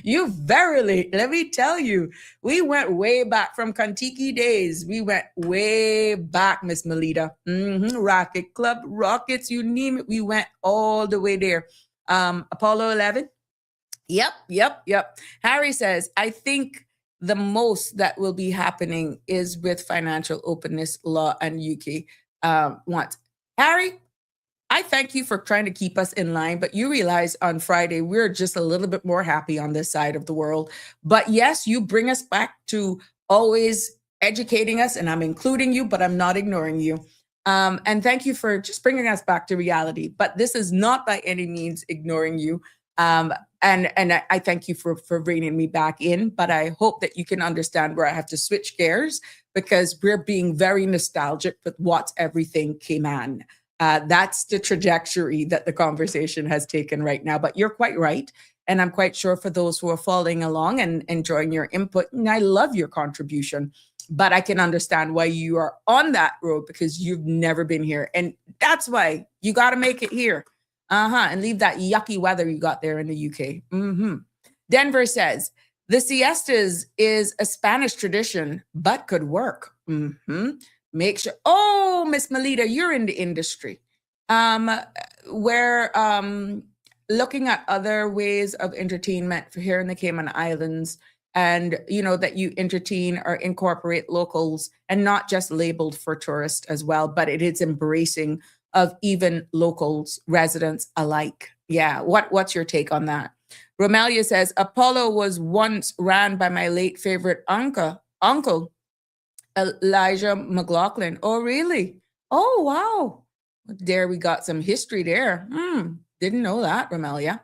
You verily, let me tell you, we went way back from Kontiki days. We went way back, Miss Melita. Rocket Club, Rockets, you name it. We went all the way there. Apollo 11. Yep. Harry says, I think the most that will be happening is with financial openness law and UK wants. Harry, I thank you for trying to keep us in line, but you realize on Friday, we're just a little bit more happy on this side of the world. But yes, you bring us back to always educating us, and I'm including you, but I'm not ignoring you. And thank you for just bringing us back to reality. But this is not by any means ignoring you. And I thank you for bringing me back in, but I hope that you can understand where I have to switch gears because we're being very nostalgic with what's everything Cayman. That's the trajectory that the conversation has taken right now. But you're quite right. And I'm quite sure for those who are following along and enjoying your input, and I love your contribution, but I can understand why you are on that road because you've never been here. And that's why you got to make it here. And leave that yucky weather you got there in the UK. Denver says, the siestas is a Spanish tradition, but could work. Make sure. Oh, Miss Melita, you're in the industry. We're looking at other ways of entertainment for here in the Cayman Islands, and you know that you entertain or incorporate locals and not just labeled for tourists as well, but it is embracing of even locals, residents alike. Yeah, what's your take on that? Romelia says, Apollo was once ran by my late favorite uncle, Elijah McLaughlin. Oh, really? Oh, wow. There we got some history there. Didn't know that, Romelia.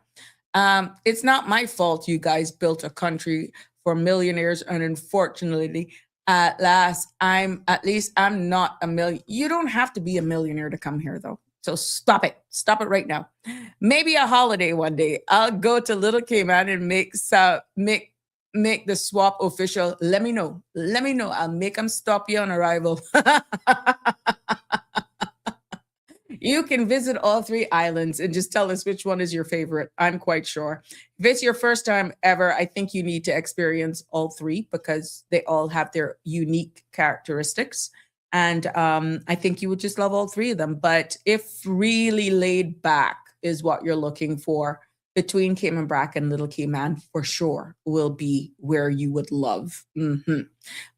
It's not my fault you guys built a country for millionaires, and unfortunately, at least I'm not a million. You don't have to be a millionaire to come here, though. So stop it right now. Maybe a holiday one day. I'll go to Little Cayman and make the swap official. Let me know. I'll make them stop you on arrival. You can visit all three islands and just tell us which one is your favorite. I'm quite sure. If it's your first time ever, I think you need to experience all three because they all have their unique characteristics. And I think you would just love all three of them. But if really laid back is what you're looking for, between Cayman Brac and Little Cayman for sure will be where you would love.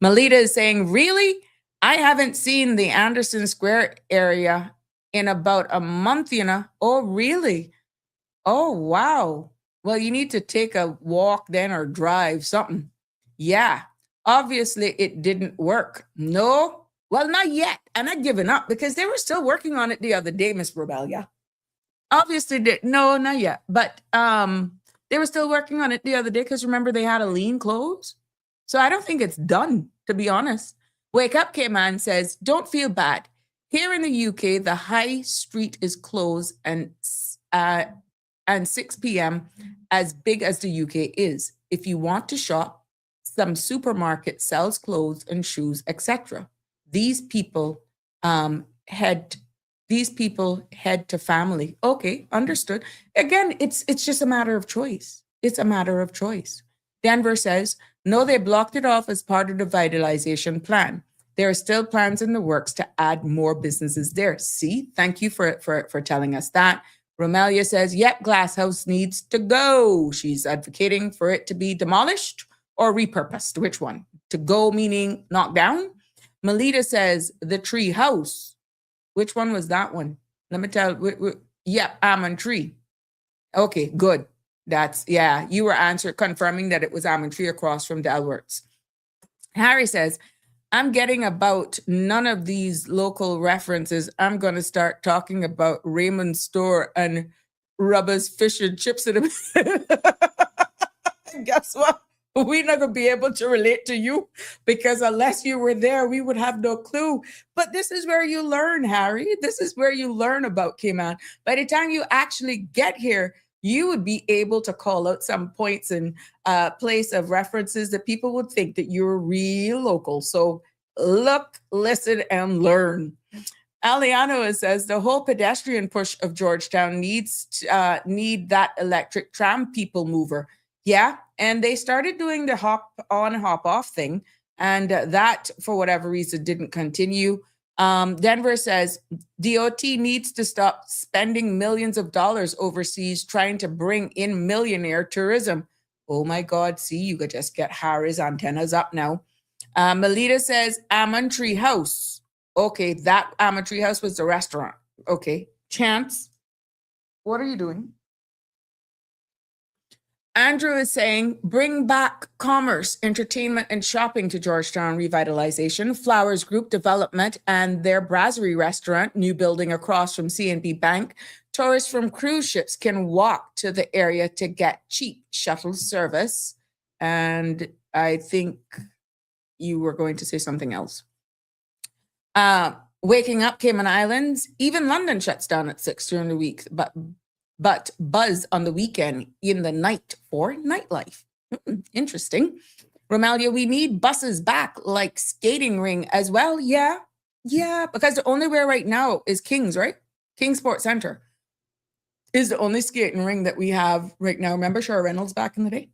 Melita is saying, really? I haven't seen the Anderson Square area in about a month, you know. Oh, really? Oh, wow. Well, you need to take a walk then or drive something. Yeah. Obviously, it didn't work. No. Well, not yet. I'm not giving up because they were still working on it the other day, Miss Robelia. Obviously, no, not yet. But they were still working on it the other day because remember they had a lien close. So I don't think it's done, to be honest. Wake Up Cayman says, don't feel bad. Here in the UK, the high street is closed and 6 p.m. as big as the UK is. If you want to shop, some supermarket sells clothes and shoes, etc. These people head to family. Okay, understood. Again, it's just a matter of choice. It's a matter of choice. Denver says, no, they blocked it off as part of the vitalization plan. There are still plans in the works to add more businesses there. See, thank you for telling us that. Romelia says, yep, Glass House needs to go. She's advocating for it to be demolished or repurposed. Which one? To go meaning knocked down? Melita says, the tree house. Which one was that one? Let me tell you. Yeah, almond tree. Okay, good. That's, yeah, you were confirming that it was almond tree across from Dalworth's. Harry says, I'm getting about none of these local references. I'm going to start talking about Raymond's store and Rubber's fish and chips in a minute. Guess what? We're not going to be able to relate to you because unless you were there, we would have no clue. But this is where you learn, Harry. This is where you learn about Cayman. By the time you actually get here, you would be able to call out some points and place of references that people would think that you're real local. So look, listen, and learn. Aliano says the whole pedestrian push of Georgetown need that electric tram people mover. Yeah, and they started doing the hop on, hop off thing, and that, for whatever reason, didn't continue. Denver says DOT needs to stop spending millions of dollars overseas trying to bring in millionaire tourism. Oh my God, see, you could just get Harry's antennas up now. Melita says Almond Tree House. Okay, that Almond Tree House was the restaurant. Okay, Chance, what are you doing? Andrew is saying, bring back commerce, entertainment, and shopping to Georgetown revitalization, Flowers Group development, and their brasserie restaurant, new building across from CNB Bank. Tourists from cruise ships can walk to the area to get cheap shuttle service. And I think you were going to say something else. Waking Up Cayman Islands, even London shuts down at 6 during the week, but buzz on the weekend in the night for nightlife. Interesting. Romelia, we need buses back like skating ring as well. Yeah, because the only way right now is King's, right? King's Sports Center is the only skating ring that we have right now. Remember Shara Reynolds back in the day?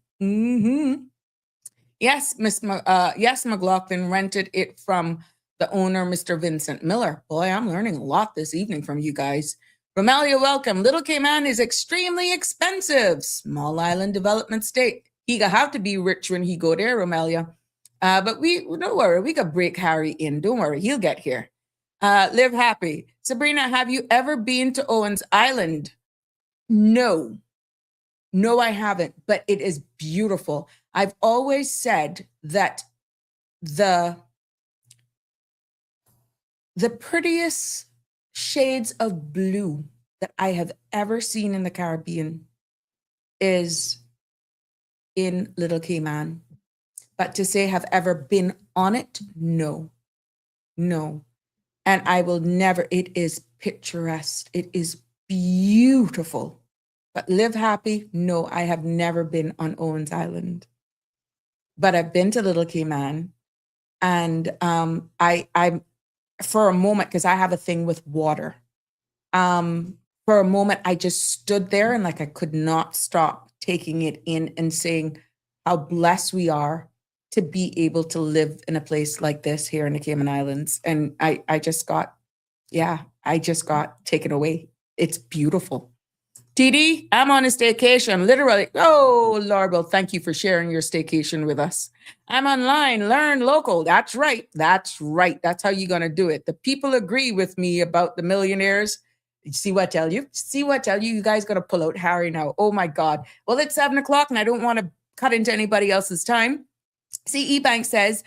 Yes, yes, McLaughlin rented it from the owner, Mr. Vincent Miller. Boy, I'm learning a lot this evening from you guys. Romelia, welcome. Little Cayman is extremely expensive. Small island development state. He gonna have to be rich when he go there, Romelia. But don't worry, we could break Harry in. Don't worry, he'll get here. Live happy. Sabrina, have you ever been to Owens Island? No, I haven't, but it is beautiful. I've always said that the prettiest shades of blue that I have ever seen in the Caribbean is in Little Cayman. But to say have ever been on it, no. And I will never. It is picturesque. It is beautiful. But live happy, no, I have never been on Owens Island. But I've been to Little Cayman. And I for a moment, because I have a thing with water. For a moment, I just stood there and like I could not stop taking it in and saying how blessed we are to be able to live in a place like this here in the Cayman Islands. And I just got taken away. It's beautiful. TD, I'm on a staycation, literally. Oh, Lord, well, thank you for sharing your staycation with us. I'm online, learn local. That's right. That's right. That's how you're going to do it. The people agree with me about the millionaires. You see what I tell you? See what I tell you? You guys going to pull out Harry now. Oh, my God. Well, it's 7:00 and I don't want to cut into anybody else's time. CE Bank says,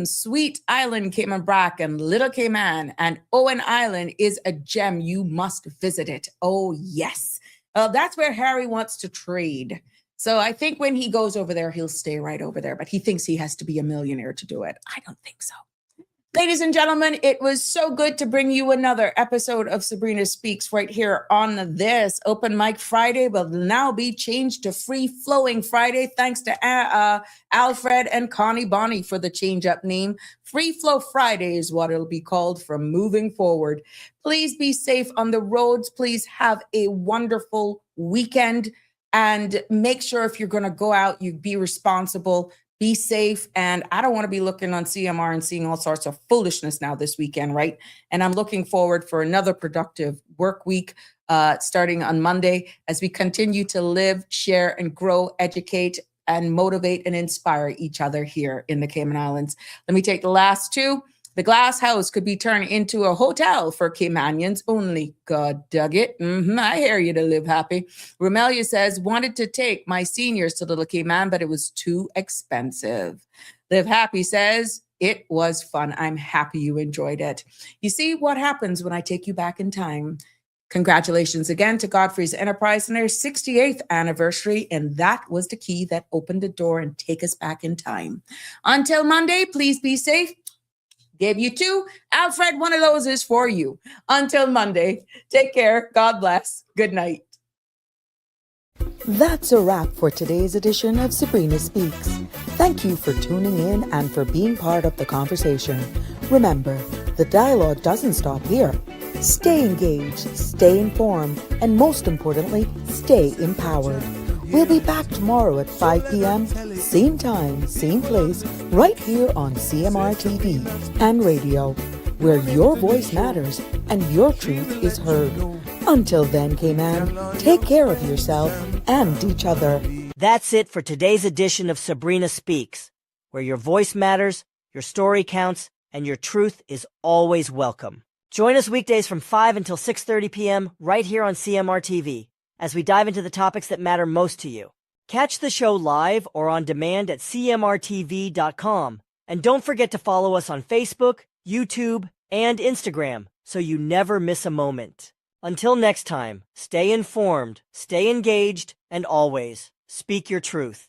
Sweet Island, Cayman Brack, and Little Cayman, and Owen Island is a gem. You must visit it. Oh, yes. That's where Harry wants to trade. So I think when he goes over there, he'll stay right over there, but he thinks he has to be a millionaire to do it. I don't think so. Ladies and gentlemen, it was so good to bring you another episode of Sabrina Speaks right here on this Open Mic Friday, will now be changed to Free Flowing Friday. Thanks to Alfred and Connie Bonnie for the change-up name. Free Flow Friday is what it'll be called from moving forward. Please be safe on the roads. Please have a wonderful weekend. And make sure if you're going to go out, you be responsible. Be safe. And I don't want to be looking on CMR and seeing all sorts of foolishness now this weekend, right? And I'm looking forward for another productive work week starting on Monday as we continue to live, share, and grow, educate, and motivate and inspire each other here in the Cayman Islands. Let me take the last two. The glass house could be turned into a hotel for Caymanians only. God dug it. I hear you to live happy. Romelia says, wanted to take my seniors to Little Cayman, but it was too expensive. Live Happy says, it was fun. I'm happy you enjoyed it. You see what happens when I take you back in time. Congratulations again to Godfrey's Enterprise and their 68th anniversary. And that was the key that opened the door and take us back in time. Until Monday, please be safe. Gave you two. Alfred, one of those is for you. Until Monday, take care. God bless. Good night. That's a wrap for today's edition of Sabrina Speaks. Thank you for tuning in and for being part of the conversation. Remember, the dialogue doesn't stop here. Stay engaged, stay informed, and most importantly, stay empowered. We'll be back tomorrow at 5 p.m., same time, same place, right here on CMR TV and radio, where your voice matters and your truth is heard. Until then, Cayman, take care of yourself and each other. That's it for today's edition of Sabrina Speaks, where your voice matters, your story counts, and your truth is always welcome. Join us weekdays from 5 until 6:30 p.m. right here on CMR TV as we dive into the topics that matter most to you. Catch the show live or on demand at cmrtv.com. And don't forget to follow us on Facebook, YouTube, and Instagram so you never miss a moment. Until next time, stay informed, stay engaged, and always speak your truth.